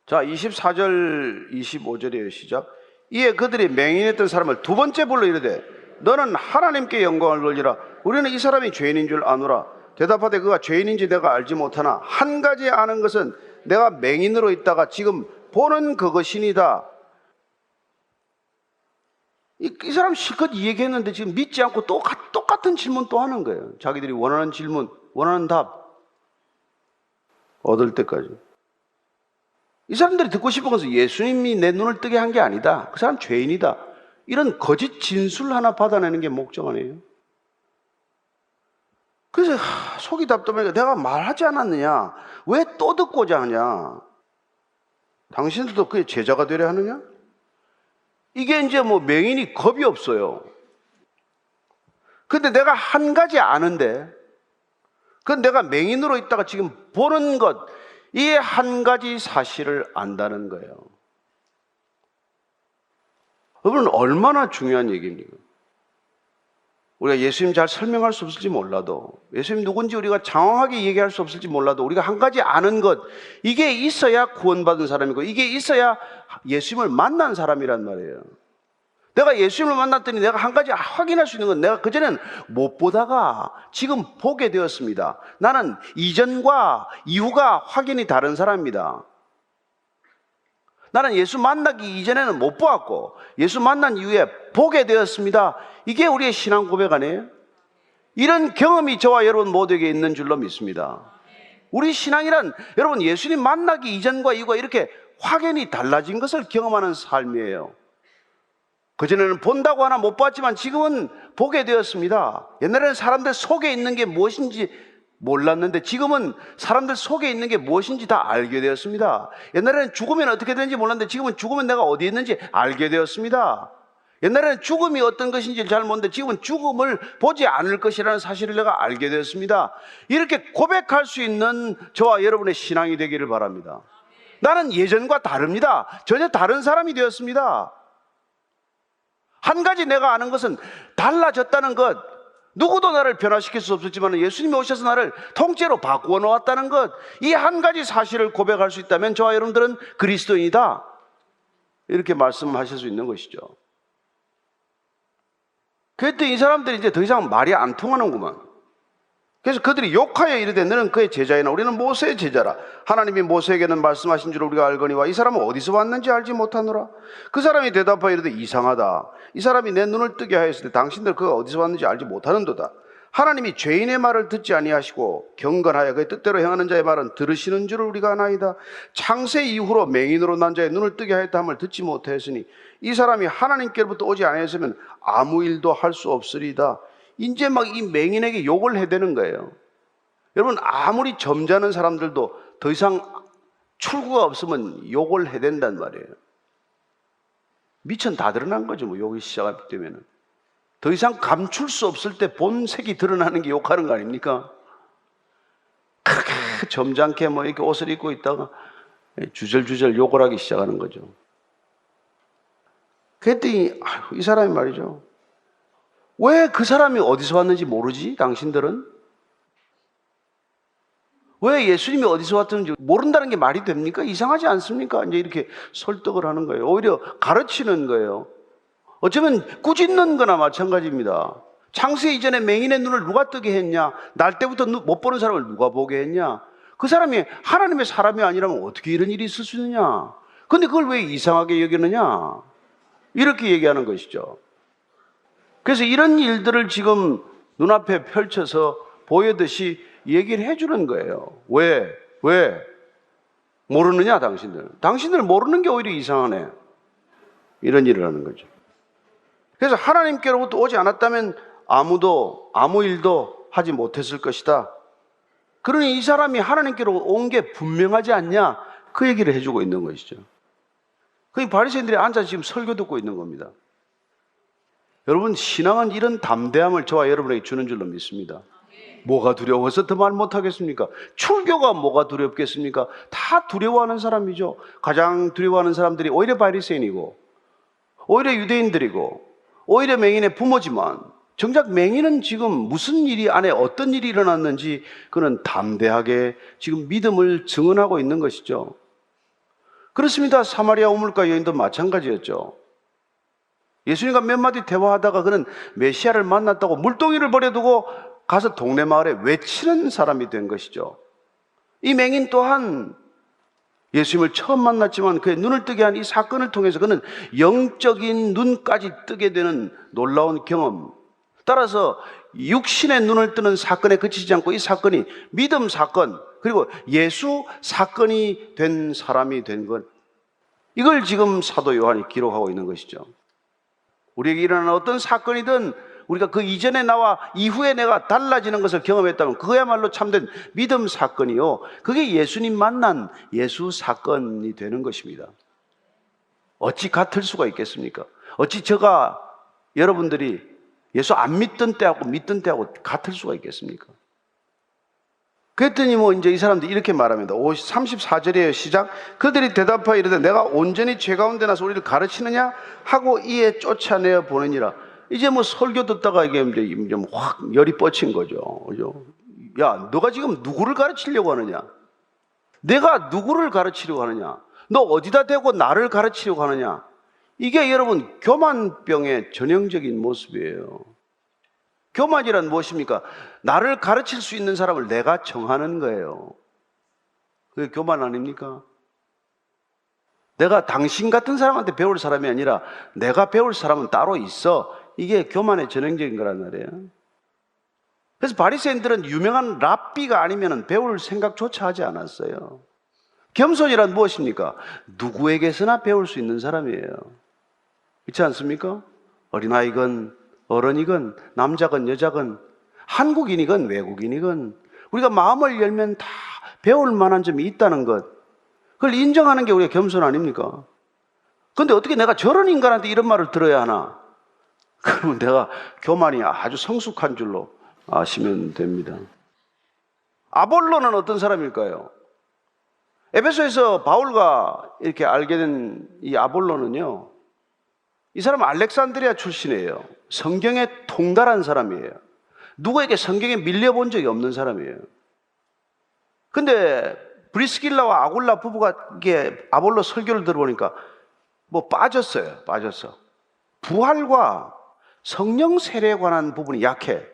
자, 24절 25절이에요. 시작. 이에 그들이 맹인했던 사람을 두 번째 불러 이르되 너는 하나님께 영광을 돌리라. 우리는 이 사람이 죄인인 줄 아노라. 대답하되 그가 죄인인지 내가 알지 못하나 한 가지 아는 것은 내가 맹인으로 있다가 지금 보는 그것이니이다. 이 사람 실컷 얘기했는데 지금 믿지 않고 똑같은 질문 또 하는 거예요. 자기들이 원하는 질문, 원하는 답 얻을 때까지. 이 사람들이 듣고 싶은 것은 예수님이 내 눈을 뜨게 한 게 아니다. 그 사람 죄인이다. 이런 거짓 진술 하나 받아내는 게 목적 아니에요? 그래서 속이 답답하니까 내가 말하지 않았느냐? 왜 또 듣고자 하냐? 당신들도 그의 제자가 되려 하느냐? 이게 이제 뭐 맹인이 겁이 없어요. 근데 내가 한 가지 아는데, 그건 내가 맹인으로 있다가 지금 보는 것, 이 한 가지 사실을 안다는 거예요. 여러분, 얼마나 중요한 얘기입니까? 우리가 예수님 잘 설명할 수 없을지 몰라도, 예수님 누군지 우리가 장황하게 얘기할 수 없을지 몰라도, 우리가 한 가지 아는 것, 이게 있어야 구원받은 사람이고, 이게 있어야 예수님을 만난 사람이란 말이에요. 내가 예수님을 만났더니 내가 한 가지 확인할 수 있는 건, 내가 그전에는 못 보다가 지금 보게 되었습니다. 나는 이전과 이후가 확연히 다른 사람입니다. 나는 예수 만나기 이전에는 못 보았고 예수 만난 이후에 보게 되었습니다. 이게 우리의 신앙 고백 아니에요? 이런 경험이 저와 여러분 모두에게 있는 줄로 믿습니다. 우리 신앙이란 여러분 예수님 만나기 이전과 이후가 이렇게 확연히 달라진 것을 경험하는 삶이에요. 그전에는 본다고 하나 못 봤지만 지금은 보게 되었습니다. 옛날에는 사람들 속에 있는 게 무엇인지 몰랐는데 지금은 사람들 속에 있는 게 무엇인지 다 알게 되었습니다. 옛날에는 죽으면 어떻게 되는지 몰랐는데 지금은 죽으면 내가 어디에 있는지 알게 되었습니다. 옛날에는 죽음이 어떤 것인지 잘 모르는데 지금은 죽음을 보지 않을 것이라는 사실을 내가 알게 되었습니다. 이렇게 고백할 수 있는 저와 여러분의 신앙이 되기를 바랍니다. 나는 예전과 다릅니다. 전혀 다른 사람이 되었습니다. 한 가지 내가 아는 것은 달라졌다는 것, 누구도 나를 변화시킬 수 없었지만 예수님이 오셔서 나를 통째로 바꾸어 놓았다는 것, 이 한 가지 사실을 고백할 수 있다면 저와 여러분들은 그리스도인이다, 이렇게 말씀하실 수 있는 것이죠. 그랬더니 이 사람들이 이제 더 이상 말이 안 통하는구만. 그래서 그들이 욕하여 이르되 너는 그의 제자이나 우리는 모세의 제자라. 하나님이 모세에게는 말씀하신 줄 우리가 알거니와 이 사람은 어디서 왔는지 알지 못하노라. 그 사람이 대답하여 이르되 이상하다. 이 사람이 내 눈을 뜨게 하였을 때 당신들 그가 어디서 왔는지 알지 못하는도다. 하나님이 죄인의 말을 듣지 아니하시고 경건하여 그의 뜻대로 행하는 자의 말은 들으시는 줄을 우리가 아나이다. 창세 이후로 맹인으로 난 자의 눈을 뜨게 하였다 함을 듣지 못하였으니 이 사람이 하나님께로부터 오지 아니하였으면 아무 일도 할 수 없으리이다. 이제 막 이 맹인에게 욕을 해대는 거예요. 여러분, 아무리 점잖은 사람들도 더 이상 출구가 없으면 욕을 해댄단 말이에요. 미천 다 드러난 거죠. 뭐 욕이 시작하기 때문에는 더 이상 감출 수 없을 때 본색이 드러나는 게 욕하는 거 아닙니까? 그렇게 점잖게 뭐 이렇게 옷을 입고 있다가 주절주절 욕을 하기 시작하는 거죠. 그랬더니 이 사람이 말이죠, 왜 그 사람이 어디서 왔는지 모르지? 당신들은? 왜 예수님이 어디서 왔는지 모른다는 게 말이 됩니까? 이상하지 않습니까? 이제 이렇게 설득을 하는 거예요. 오히려 가르치는 거예요. 어쩌면 꾸짖는 거나 마찬가지입니다. 창세 이전에 맹인의 눈을 누가 뜨게 했냐? 날 때부터 못 보는 사람을 누가 보게 했냐? 그 사람이 하나님의 사람이 아니라면 어떻게 이런 일이 있을 수 있느냐? 근데 그걸 왜 이상하게 여기느냐? 이렇게 얘기하는 것이죠. 그래서 이런 일들을 지금 눈앞에 펼쳐서 보여듯이 얘기를 해주는 거예요. 왜? 모르느냐 당신들? 당신들 모르는 게 오히려 이상하네. 이런 일을 하는 거죠. 그래서 하나님께로부터 오지 않았다면 아무 일도 하지 못했을 것이다. 그러니 이 사람이 하나님께로 온 게 분명하지 않냐? 그 얘기를 해주고 있는 것이죠. 그 바리새인들이 앉아서 지금 설교 듣고 있는 겁니다. 여러분, 신앙은 이런 담대함을 저와 여러분에게 주는 줄로 믿습니다. 뭐가 두려워서 더 말 못하겠습니까? 출교가 뭐가 두렵겠습니까? 다 두려워하는 사람이죠. 가장 두려워하는 사람들이 오히려 바리새인이고 오히려 유대인들이고 오히려 맹인의 부모지만 정작 맹인은 지금 무슨 일이 안에 어떤 일이 일어났는지 그는 담대하게 지금 믿음을 증언하고 있는 것이죠. 그렇습니다. 사마리아 우물가 여인도 마찬가지였죠. 예수님과 몇 마디 대화하다가 그는 메시아를 만났다고 물동이를 버려두고 가서 동네 마을에 외치는 사람이 된 것이죠. 이 맹인 또한 예수님을 처음 만났지만 그의 눈을 뜨게 한 이 사건을 통해서 그는 영적인 눈까지 뜨게 되는 놀라운 경험, 따라서 육신의 눈을 뜨는 사건에 그치지 않고 이 사건이 믿음 사건, 그리고 예수 사건이 된 사람이 된 것, 이걸 지금 사도 요한이 기록하고 있는 것이죠. 우리에게 일어나는 어떤 사건이든 우리가 그 이전에 나와 이후에 내가 달라지는 것을 경험했다면 그야말로 참된 믿음 사건이요, 그게 예수님 만난 예수 사건이 되는 것입니다. 어찌 같을 수가 있겠습니까? 어찌 저가 여러분들이 예수 안 믿던 때하고 믿던 때하고 같을 수가 있겠습니까? 그랬더니 이제 이 사람들이 이렇게 말합니다. 34절이에요. 시작. 그들이 대답하여 이르되 내가 온전히 죄 가운데 나서 우리를 가르치느냐 하고 이에 쫓아내어 보내니라. 이제 설교 듣다가 이게 이제 확 열이 뻗친 거죠. 그죠? 야, 너가 지금 누구를 가르치려고 하느냐? 내가 누구를 가르치려고 하느냐? 너 어디다 대고 나를 가르치려고 하느냐? 이게 여러분 교만병의 전형적인 모습이에요. 교만이란 무엇입니까? 나를 가르칠 수 있는 사람을 내가 정하는 거예요. 그게 교만 아닙니까? 내가 당신 같은 사람한테 배울 사람이 아니라 내가 배울 사람은 따로 있어. 이게 교만의 전형적인 거란 말이에요. 그래서 바리새인들은 유명한 랍비가 아니면 배울 생각조차 하지 않았어요. 겸손이란 무엇입니까? 누구에게서나 배울 수 있는 사람이에요. 그렇지 않습니까? 어린아이건 어른이건 남자건 여자건 한국인이건 외국인이건 우리가 마음을 열면 다 배울 만한 점이 있다는 것, 그걸 인정하는 게 우리가 겸손 아닙니까? 그런데 어떻게 내가 저런 인간한테 이런 말을 들어야 하나? 그러면 내가 교만이 아주 성숙한 줄로 아시면 됩니다. 아볼로는 어떤 사람일까요? 에베소에서 바울과 이렇게 알게 된 이 아볼로는요, 이 사람은 알렉산드리아 출신이에요. 성경에 통달한 사람이에요. 누구에게 성경에 밀려본 적이 없는 사람이에요. 근데 브리스길라와 아굴라 부부가 이게 아볼로 설교를 들어보니까 빠졌어요. 부활과 성령 세례에 관한 부분이 약해.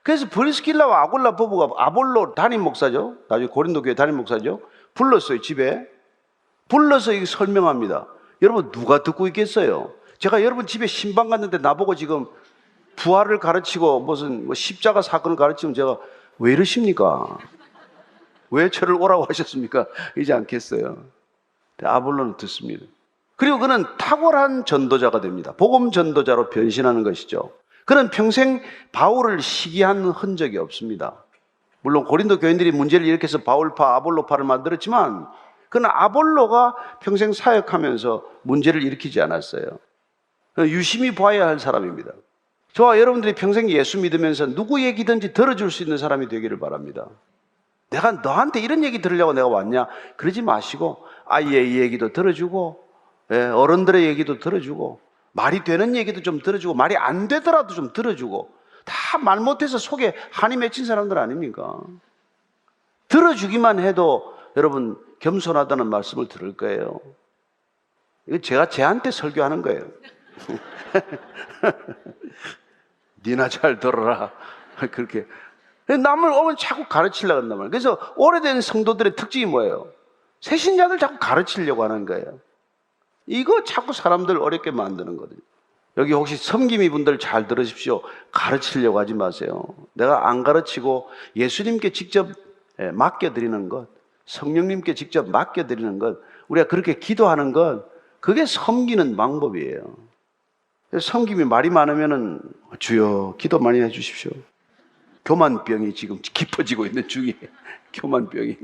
그래서 브리스길라와 아굴라 부부가 아볼로 담임 목사죠. 나중에 고린도 교회 담임 목사죠. 불렀어요, 집에. 불러서 이거 설명합니다. 여러분, 누가 듣고 있겠어요? 제가 여러분 집에 신방 갔는데 나보고 지금 부활을 가르치고 무슨 십자가 사건을 가르치면 제가 왜 이러십니까? 왜 저를 오라고 하셨습니까? 이러지 않겠어요. 아볼로는 듣습니다. 그리고 그는 탁월한 전도자가 됩니다. 복음 전도자로 변신하는 것이죠. 그는 평생 바울을 시기한 흔적이 없습니다. 물론 고린도 교인들이 문제를 일으켜서 바울파, 아볼로파를 만들었지만 그는 아볼로가 평생 사역하면서 문제를 일으키지 않았어요. 유심히 봐야 할 사람입니다. 저와 여러분들이 평생 예수 믿으면서 누구 얘기든지 들어줄 수 있는 사람이 되기를 바랍니다. 내가 너한테 이런 얘기 들으려고 내가 왔냐? 그러지 마시고 아이의 얘기도 들어주고, 어른들의 얘기도 들어주고, 말이 되는 얘기도 좀 들어주고, 말이 안 되더라도 좀 들어주고, 다 말 못해서 속에 한이 맺힌 사람들 아닙니까? 들어주기만 해도 여러분 겸손하다는 말씀을 들을 거예요. 이거 제가 쟤한테 설교하는 거예요. 니나 잘 들어라. 그렇게 남을 오면 자꾸 가르치려고 한단 말이에요. 그래서 오래된 성도들의 특징이 뭐예요? 새신자들 자꾸 가르치려고 하는 거예요. 이거 자꾸 사람들 어렵게 만드는 거거든요. 여기 혹시 섬김이 분들 잘 들으십시오. 가르치려고 하지 마세요. 내가 안 가르치고 예수님께 직접 맡겨드리는 것, 성령님께 직접 맡겨드리는 것, 우리가 그렇게 기도하는 것, 그게 섬기는 방법이에요. 섬김이 말이 많으면은 주여 기도 많이 해주십시오. 교만병이 지금 깊어지고 있는 중이에요. 교만병이.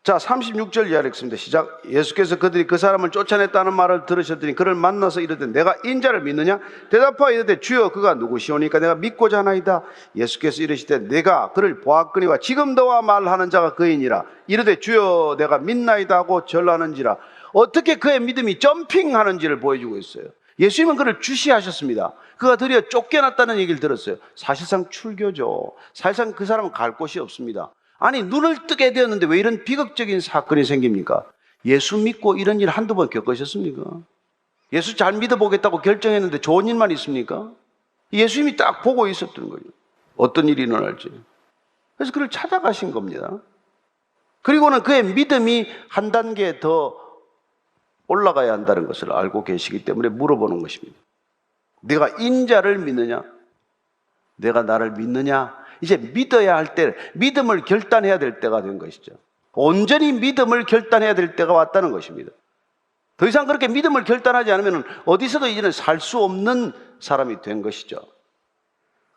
자, 36절 이하로 읽습니다. 시작. 예수께서 그들이 그 사람을 쫓아냈다는 말을 들으셨더니 그를 만나서 이르되 내가 인자를 믿느냐? 대답하여 이르되 주여 그가 누구시오니까 내가 믿고자 하나이다. 예수께서 이르시되 내가 그를 보았거니와 지금 너와 말하는 자가 그이니라. 이르되 주여 내가 믿나이다 하고 절하는지라. 어떻게 그의 믿음이 점핑하는지를 보여주고 있어요. 예수님은 그를 주시하셨습니다. 그가 드디어 쫓겨났다는 얘기를 들었어요. 사실상 출교죠. 사실상 그 사람은 갈 곳이 없습니다. 아니, 눈을 뜨게 되었는데 왜 이런 비극적인 사건이 생깁니까? 예수 믿고 이런 일 한두 번 겪으셨습니까? 예수 잘 믿어보겠다고 결정했는데 좋은 일만 있습니까? 예수님이 딱 보고 있었던 거예요. 어떤 일이 일어날지. 그래서 그를 찾아가신 겁니다. 그리고는 그의 믿음이 한 단계 더 올라가야 한다는 것을 알고 계시기 때문에 물어보는 것입니다. 내가 인자를 믿느냐? 내가 나를 믿느냐? 이제 믿어야 할 때, 믿음을 결단해야 될 때가 된 것이죠. 온전히 믿음을 결단해야 될 때가 왔다는 것입니다. 더 이상 그렇게 믿음을 결단하지 않으면 어디서도 이제는 살 수 없는 사람이 된 것이죠.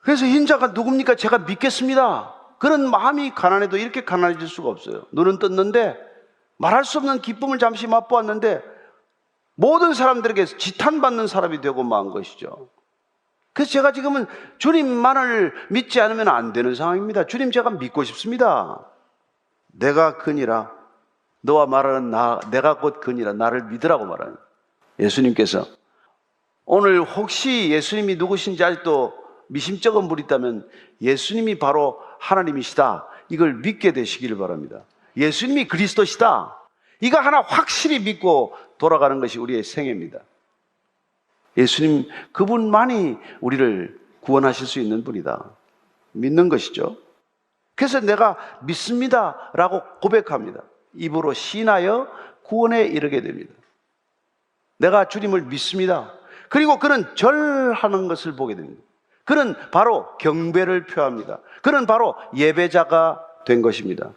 그래서 인자가 누굽니까? 제가 믿겠습니다. 그런 마음이 가난해도 이렇게 가난해질 수가 없어요. 눈은 떴는데 말할 수 없는 기쁨을 잠시 맛보았는데 모든 사람들에게 지탄받는 사람이 되고 만 것이죠. 그래서 제가 지금은 주님만을 믿지 않으면 안 되는 상황입니다. 주님, 제가 믿고 싶습니다. 내가 그니라, 너와 말하는 내가 곧 그니라, 나를 믿으라고 말하는 예수님께서, 오늘 혹시 예수님이 누구신지 아직도 미심쩍은 분이 있다면 예수님이 바로 하나님이시다, 이걸 믿게 되시기를 바랍니다. 예수님이 그리스도시다, 이거 하나 확실히 믿고 돌아가는 것이 우리의 생애입니다. 예수님 그분만이 우리를 구원하실 수 있는 분이다, 믿는 것이죠. 그래서 내가 믿습니다 라고 고백합니다. 입으로 시인하여 구원에 이르게 됩니다. 내가 주님을 믿습니다. 그리고 그는 절하는 것을 보게 됩니다. 그는 바로 경배를 표합니다. 그는 바로 예배자가 된 것입니다.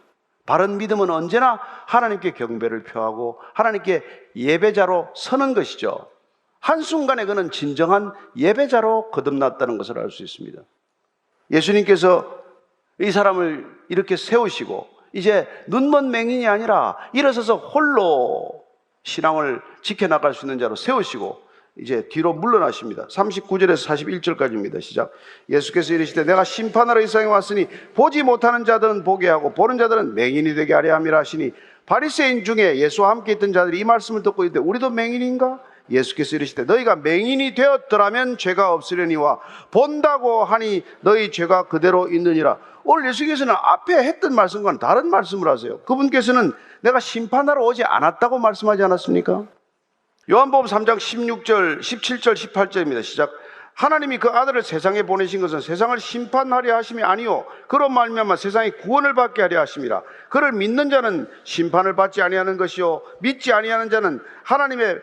바른 믿음은 언제나 하나님께 경배를 표하고 하나님께 예배자로 서는 것이죠. 한순간에 그는 진정한 예배자로 거듭났다는 것을 알 수 있습니다. 예수님께서 이 사람을 이렇게 세우시고 이제 눈먼 맹인이 아니라 일어서서 홀로 신앙을 지켜나갈 수 있는 자로 세우시고 이제 뒤로 물러나십니다. 39절에서 41절까지입니다. 시작. 예수께서 이르시되 내가 심판하러 이 세상에 왔으니 보지 못하는 자들은 보게 하고 보는 자들은 맹인이 되게 하려 함이라 하시니, 바리새인 중에 예수와 함께 있던 자들이 이 말씀을 듣고 이르되 우리도 맹인인가? 예수께서 이르시되 너희가 맹인이 되었더라면 죄가 없으려니와 본다고 하니 너희 죄가 그대로 있느니라. 오늘 예수께서는 앞에 했던 말씀과는 다른 말씀을 하세요. 그분께서는 내가 심판하러 오지 않았다고 말씀하지 않았습니까? 요한복음 3장 16절, 17절, 18절입니다. 시작. 하나님이 그 아들을 세상에 보내신 것은 세상을 심판하려 하심이 아니요 그로 말미암아 세상이 구원을 받게 하려 하심이라. 그를 믿는 자는 심판을 받지 아니하는 것이요 믿지 아니하는 자는 하나님의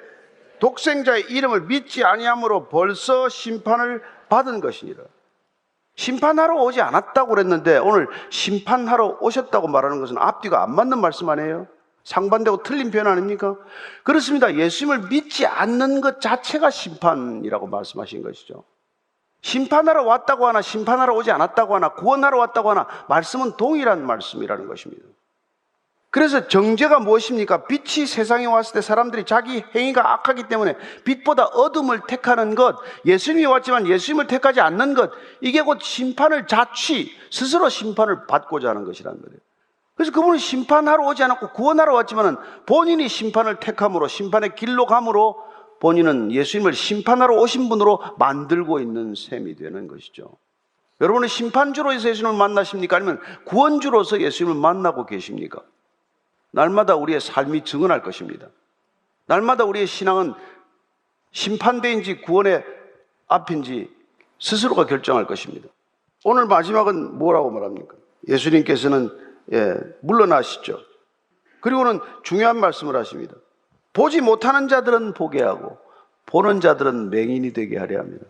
독생자의 이름을 믿지 아니함으로 벌써 심판을 받은 것이니라. 심판하러 오지 않았다고 그랬는데 오늘 심판하러 오셨다고 말하는 것은 앞뒤가 안 맞는 말씀 아니에요? 상반되고 틀린 표현 아닙니까? 그렇습니다. 예수님을 믿지 않는 것 자체가 심판이라고 말씀하신 것이죠. 심판하러 왔다고 하나 심판하러 오지 않았다고 하나 구원하러 왔다고 하나 말씀은 동일한 말씀이라는 것입니다. 그래서 정죄가 무엇입니까? 빛이 세상에 왔을 때 사람들이 자기 행위가 악하기 때문에 빛보다 어둠을 택하는 것, 예수님이 왔지만 예수님을 택하지 않는 것, 이게 곧 심판을 스스로 심판을 받고자 하는 것이라는 거예요. 그래서 그분은 심판하러 오지 않았고 구원하러 왔지만 본인이 심판을 택함으로 심판의 길로 감으로 본인은 예수님을 심판하러 오신 분으로 만들고 있는 셈이 되는 것이죠. 여러분은 심판주로서 예수님을 만나십니까? 아니면 구원주로서 예수님을 만나고 계십니까? 날마다 우리의 삶이 증언할 것입니다. 날마다 우리의 신앙은 심판대인지 구원의 앞인지 스스로가 결정할 것입니다. 오늘 마지막은 뭐라고 말합니까? 예수님께서는 물러나시죠. 그리고는 중요한 말씀을 하십니다. 보지 못하는 자들은 보게 하고 보는 자들은 맹인이 되게 하려 합니다.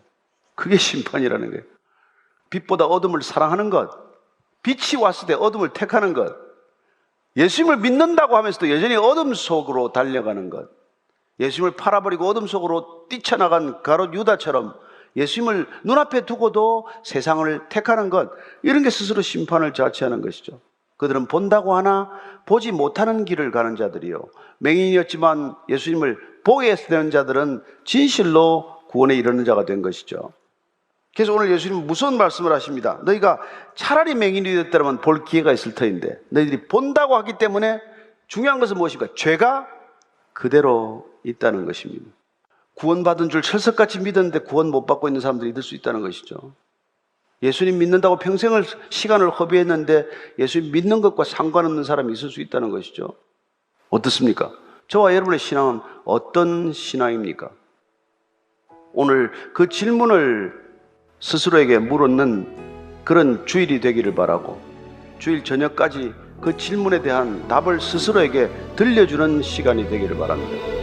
그게 심판이라는 거예요. 빛보다 어둠을 사랑하는 것, 빛이 왔을 때 어둠을 택하는 것, 예수님을 믿는다고 하면서도 여전히 어둠 속으로 달려가는 것, 예수님을 팔아버리고 어둠 속으로 뛰쳐나간 가롯 유다처럼 예수님을 눈앞에 두고도 세상을 택하는 것, 이런 게 스스로 심판을 자체하는 것이죠. 그들은 본다고 하나 보지 못하는 길을 가는 자들이요 맹인이었지만 예수님을 보게 되는 자들은 진실로 구원에 이르는 자가 된 것이죠. 그래서 오늘 예수님은 무서운 말씀을 하십니다. 너희가 차라리 맹인이 되었다면 볼 기회가 있을 터인데 너희들이 본다고 하기 때문에 중요한 것은 무엇입니까? 죄가 그대로 있다는 것입니다. 구원받은 줄 철석같이 믿었는데 구원 못 받고 있는 사람들이 있을 수 있다는 것이죠. 예수님 믿는다고 평생을 시간을 허비했는데 예수님 믿는 것과 상관없는 사람이 있을 수 있다는 것이죠. 어떻습니까? 저와 여러분의 신앙은 어떤 신앙입니까? 오늘 그 질문을 스스로에게 물었는 그런 주일이 되기를 바라고, 주일 저녁까지 그 질문에 대한 답을 스스로에게 들려주는 시간이 되기를 바랍니다.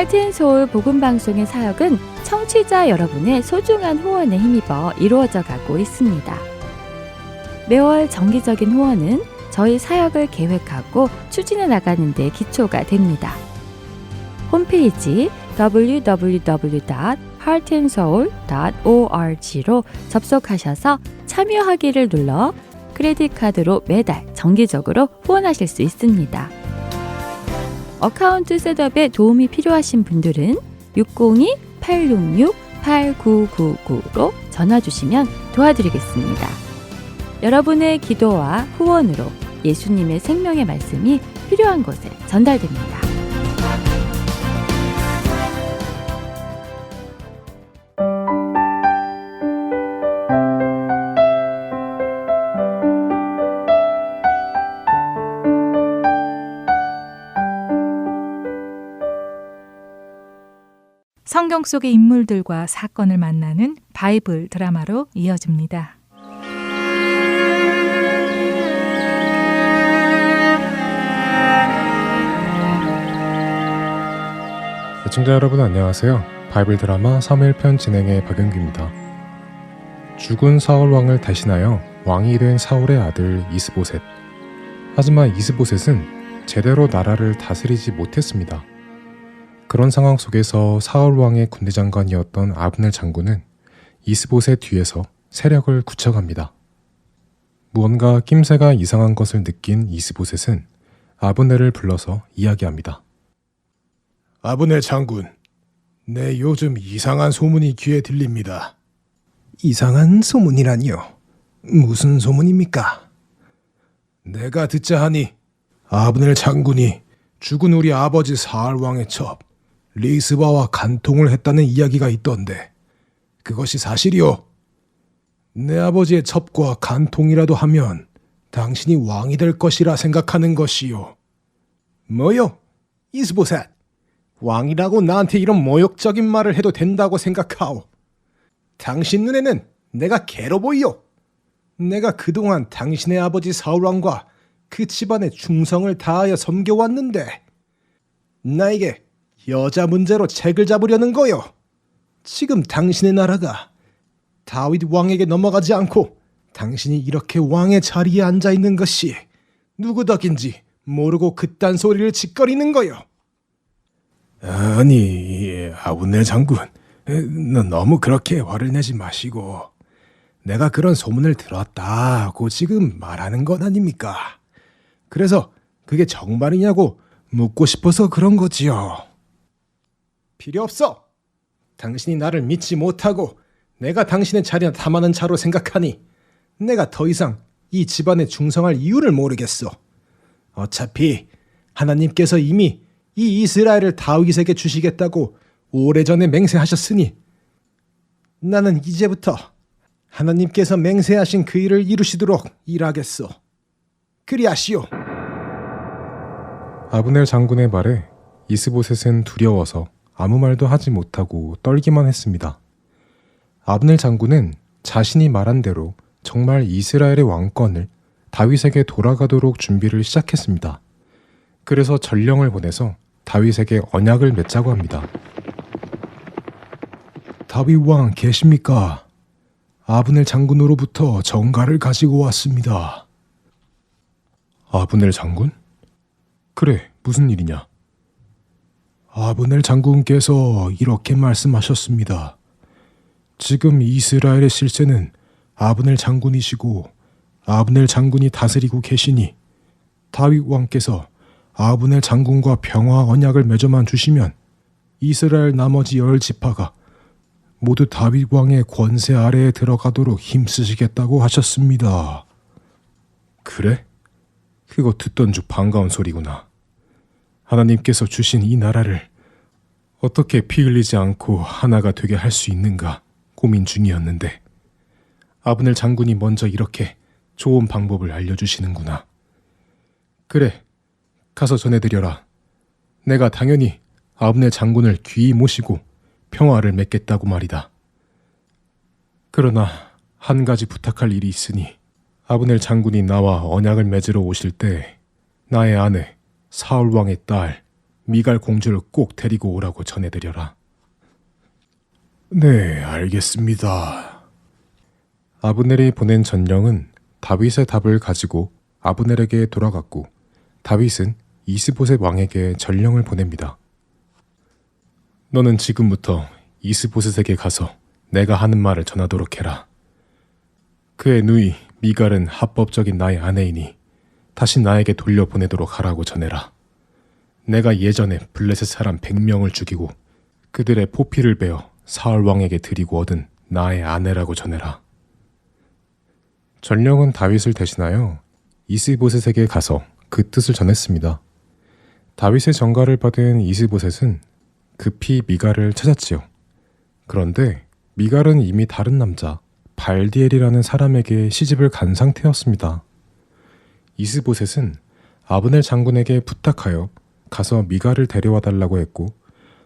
할트앤서울 복음방송의 사역은 청취자 여러분의 소중한 후원에 힘입어 이루어져 가고 있습니다. 매월 정기적인 후원은 저희 사역을 계획하고 추진해 나가는 데 기초가 됩니다. 홈페이지 www.heartandsoul.org로 접속하셔서 참여하기를 눌러 크레딧 카드로 매달 정기적으로 후원하실 수 있습니다. 어카운트 셋업에 도움이 필요하신 분들은 602-866-8999로 전화 주시면 도와드리겠습니다. 여러분의 기도와 후원으로 예수님의 생명의 말씀이 필요한 곳에 전달됩니다. 성경 속의 인물들과 사건을 만나는 바이블 드라마로 이어집니다. 시청자 여러분 안녕하세요. 바이블 드라마 사무엘편 진행의 박영규입니다. 죽은 사울 왕을 대신하여 왕이 된 사울의 아들 이스보셋. 하지만 이스보셋은 제대로 나라를 다스리지 못했습니다. 그런 상황 속에서 사울 왕의 군대 장관이었던 아브넬 장군은 이스보셋 뒤에서 세력을 구축합니다. 무언가 낌새가 이상한 것을 느낀 이스보셋은 아브넬을 불러서 이야기합니다. 아브넬 장군, 내 요즘 이상한 소문이 귀에 들립니다. 이상한 소문이라니요? 무슨 소문입니까? 내가 듣자 하니 아브넬 장군이 죽은 우리 아버지 사울 왕의 첩 리스바와 간통을 했다는 이야기가 있던데 그것이 사실이요? 내 아버지의 첩과 간통이라도 하면 당신이 왕이 될 것이라 생각하는 것이요. 뭐요? 이스보셋, 왕이라고 나한테 이런 모욕적인 말을 해도 된다고 생각하오. 당신 눈에는 내가 개로 보이요. 내가 그동안 당신의 아버지 사울왕과 그 집안의 충성을 다하여 섬겨왔는데 나에게 여자 문제로 책을 잡으려는 거요. 지금 당신의 나라가 다윗 왕에게 넘어가지 않고 당신이 이렇게 왕의 자리에 앉아있는 것이 누구 덕인지 모르고 그딴 소리를 짓거리는 거요. 아니, 아브넬 장군, 너무 그렇게 화를 내지 마시고 내가 그런 소문을 들었다고 지금 말하는 건 아닙니까? 그래서 그게 정말이냐고 묻고 싶어서 그런 거지요. 필요 없어. 당신이 나를 믿지 못하고 내가 당신의 자리에 탐하는 자로 생각하니 내가 더 이상 이 집안에 충성할 이유를 모르겠어. 어차피 하나님께서 이미 이 이스라엘을 다윗에게 주시겠다고 오래전에 맹세하셨으니 나는 이제부터 하나님께서 맹세하신 그 일을 이루시도록 일하겠소. 그리하시오. 아브넬 장군의 말에 이스보셋은 두려워서 아무 말도 하지 못하고 떨기만 했습니다. 아브넬 장군은 자신이 말한 대로 정말 이스라엘의 왕권을 다윗에게 돌아가도록 준비를 시작했습니다. 그래서 전령을 보내서 다윗에게 언약을 맺자고 합니다. 다윗 왕 계십니까? 아브넬 장군으로부터 전가를 가지고 왔습니다. 아브넬 장군? 그래, 무슨 일이냐? 아브넬 장군께서 이렇게 말씀하셨습니다. 지금 이스라엘의 실세는 아브넬 장군이시고 아브넬 장군이 다스리고 계시니 다윗 왕께서 아브넬 장군과 평화 언약을 맺어만 주시면 이스라엘 나머지 10지파가 모두 다윗 왕의 권세 아래에 들어가도록 힘쓰시겠다고 하셨습니다. 그래? 그거 듣던 중 반가운 소리구나. 하나님께서 주신 이 나라를 어떻게 피 흘리지 않고 하나가 되게 할 수 있는가 고민 중이었는데 아브넬 장군이 먼저 이렇게 좋은 방법을 알려주시는구나. 그래, 가서 전해드려라. 내가 당연히 아브넬 장군을 귀히 모시고 평화를 맺겠다고 말이다. 그러나 한 가지 부탁할 일이 있으니 아브넬 장군이 나와 언약을 맺으러 오실 때 나의 아내 사울 왕의 딸 미갈 공주를 꼭 데리고 오라고 전해드려라. 네, 알겠습니다. 아브넬이 보낸 전령은 다윗의 답을 가지고 아브넬에게 돌아갔고 다윗은 이스보셋 왕에게 전령을 보냅니다. 너는 지금부터 이스보셋에게 가서 내가 하는 말을 전하도록 해라. 그의 누이 미갈은 합법적인 나의 아내이니 다시 나에게 돌려보내도록 하라고 전해라. 내가 예전에 블레셋 사람 100명을 죽이고 그들의 포피를 베어 사울 왕에게 드리고 얻은 나의 아내라고 전해라. 전령은 다윗을 대신하여 이스보셋에게 가서 그 뜻을 전했습니다. 다윗의 전가를 받은 이스보셋은 급히 미갈을 찾았지요. 그런데 미갈은 이미 다른 남자 발디엘이라는 사람에게 시집을 간 상태였습니다. 이스보셋은 아브넬 장군에게 부탁하여 가서 미갈을 데려와 달라고 했고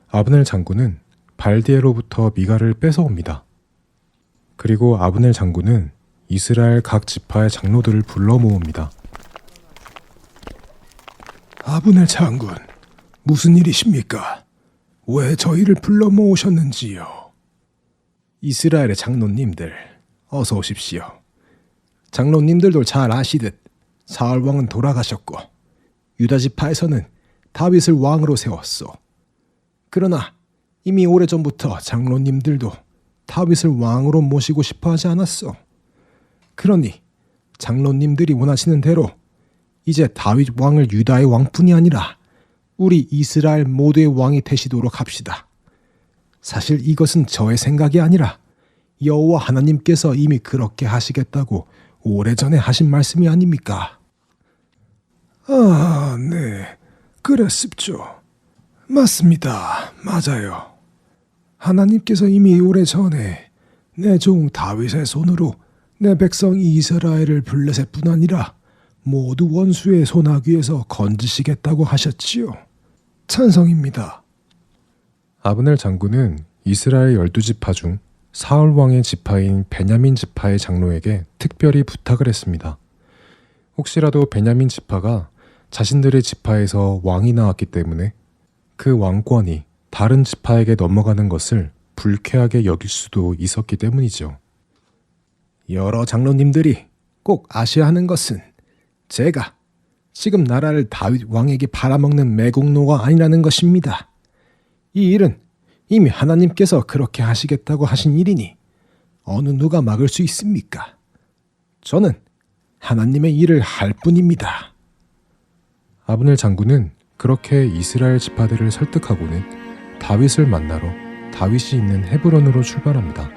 아브넬 장군은 발디엘로부터 미갈을 뺏어옵니다. 그리고 아브넬 장군은 이스라엘 각 지파의 장로들을 불러 모읍니다. 아브넬 장군, 무슨 일이십니까? 왜 저희를 불러 모으셨는지요? 이스라엘의 장로님들, 어서 오십시오. 장로님들도 잘 아시듯 사울 왕은 돌아가셨고 유다 지파에서는 다윗을 왕으로 세웠소. 그러나 이미 오래전부터 장로님들도 다윗을 왕으로 모시고 싶어 하지 않았소. 그러니 장로님들이 원하시는 대로 이제 다윗 왕을 유다의 왕뿐이 아니라 우리 이스라엘 모두의 왕이 되시도록 합시다. 사실 이것은 저의 생각이 아니라 여호와 하나님께서 이미 그렇게 하시겠다고 오래전에 하신 말씀이 아닙니까? 아, 네. 그랬습죠. 맞습니다. 맞아요. 하나님께서 이미 오래전에 내 종 다윗의 손으로 내 백성 이스라엘을 블레셋뿐 아니라 모두 원수의 손아귀에서 건지시겠다고 하셨지요. 찬성입니다. 아브넬 장군은 이스라엘 12지파 중 사울 왕의 지파인 베냐민 지파의 장로에게 특별히 부탁을 했습니다. 혹시라도 베냐민 지파가 자신들의 지파에서 왕이 나왔기 때문에 그 왕권이 다른 지파에게 넘어가는 것을 불쾌하게 여길 수도 있었기 때문이죠. 여러 장로님들이 꼭 아셔야 하는 것은 제가 지금 나라를 다윗 왕에게 팔아먹는 매국노가 아니라는 것입니다. 이 일은 이미 하나님께서 그렇게 하시겠다고 하신 일이니 어느 누가 막을 수 있습니까? 저는 하나님의 일을 할 뿐입니다. 아브넬 장군은 그렇게 이스라엘 지파들을 설득하고는 다윗을 만나러 다윗이 있는 헤브론으로 출발합니다.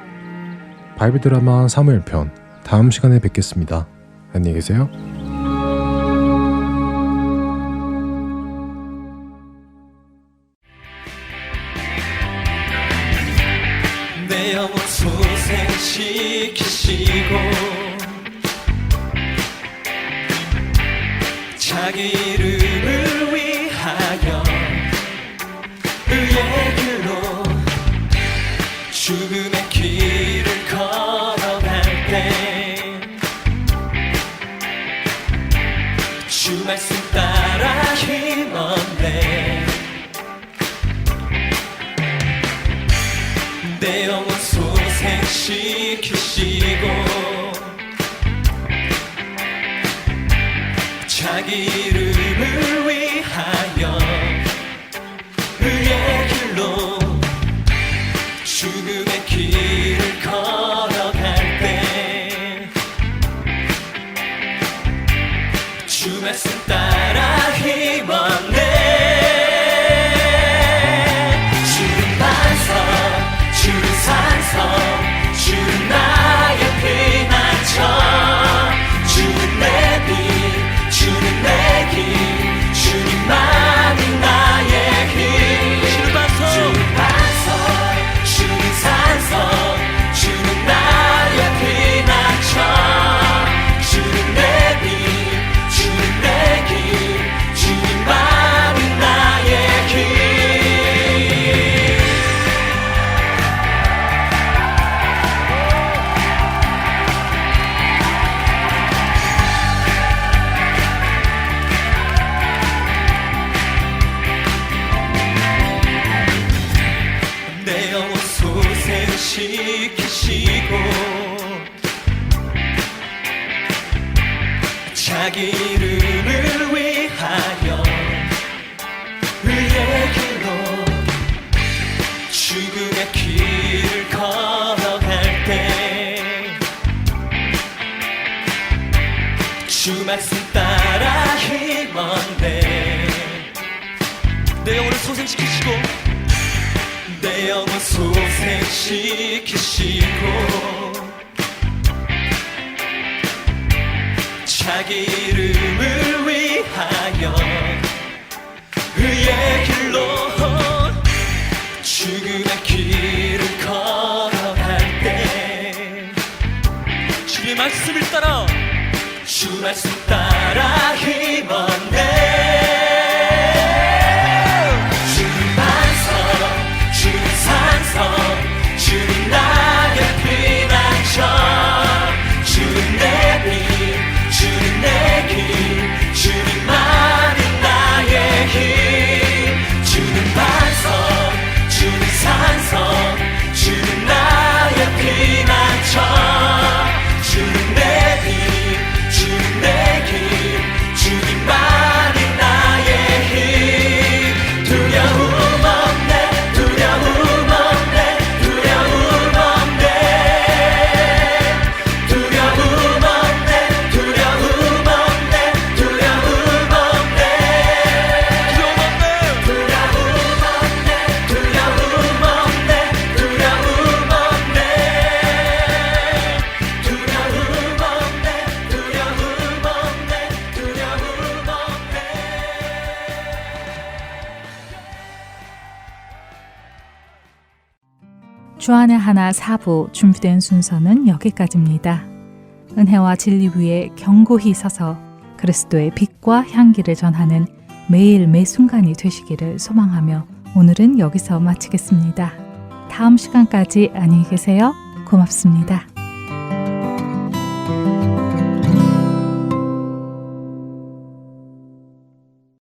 바이블 드라마 사무엘편 다음 시간에 뵙겠습니다. 안녕히 계세요. 내 영혼 소생시키시고 자기 이름을 위하여 의의 길로 죽음의 길을 걸어갈 때 주 말씀 따라 힘없네 내 영혼 소생시키시고 자기 이름을 위하여 의의 길로 죽음의 길을 걸어갈 때 주 말씀 따라 힘없네 주는 반석 주는 산성 주는 나의 피난처 주는 내 빛 주는 내 길 주님만이 나의 힘 주는 반석 자기 이름을 위하여 의의 길로 죽음의 길을 걸어갈 때 주 말씀 따라 힘원대 내 영혼을 소생시키시고 내 영혼 소생시키시고 자기 이름을 위하여 의의 길로 죽음의 길을 걸어갈 때 주의 말씀을 따라 주 말씀 따라 힘원내 주님 반석 주님 산성 주님 나의 피난처 주님 내 빛 주님 내 길 주님만이 나의 힘 주님 반석 주님 산성 주님 나의 피난처 주님 내 빛 주님 내 길 주님만이 나의 힘 두려움 없네 두려움 없네 두려움 없네 두려움 없네 두려움 없네 두려움 없네 두려움 없네 두려움 없네 두려움 없네 두려움 없네 두려움 없네 두려움 없네 두려움 없네 주안의 하나 4부 준비된 순서는 여기까지입니다. 은혜와 진리 위에 견고히 서서 그리스도의 빛과 향기를 전하는 매일 매 순간이 되시기를 소망하며 오늘은 여기서 마치겠습니다. 다음 시간까지 안녕히 계세요. 고맙습니다.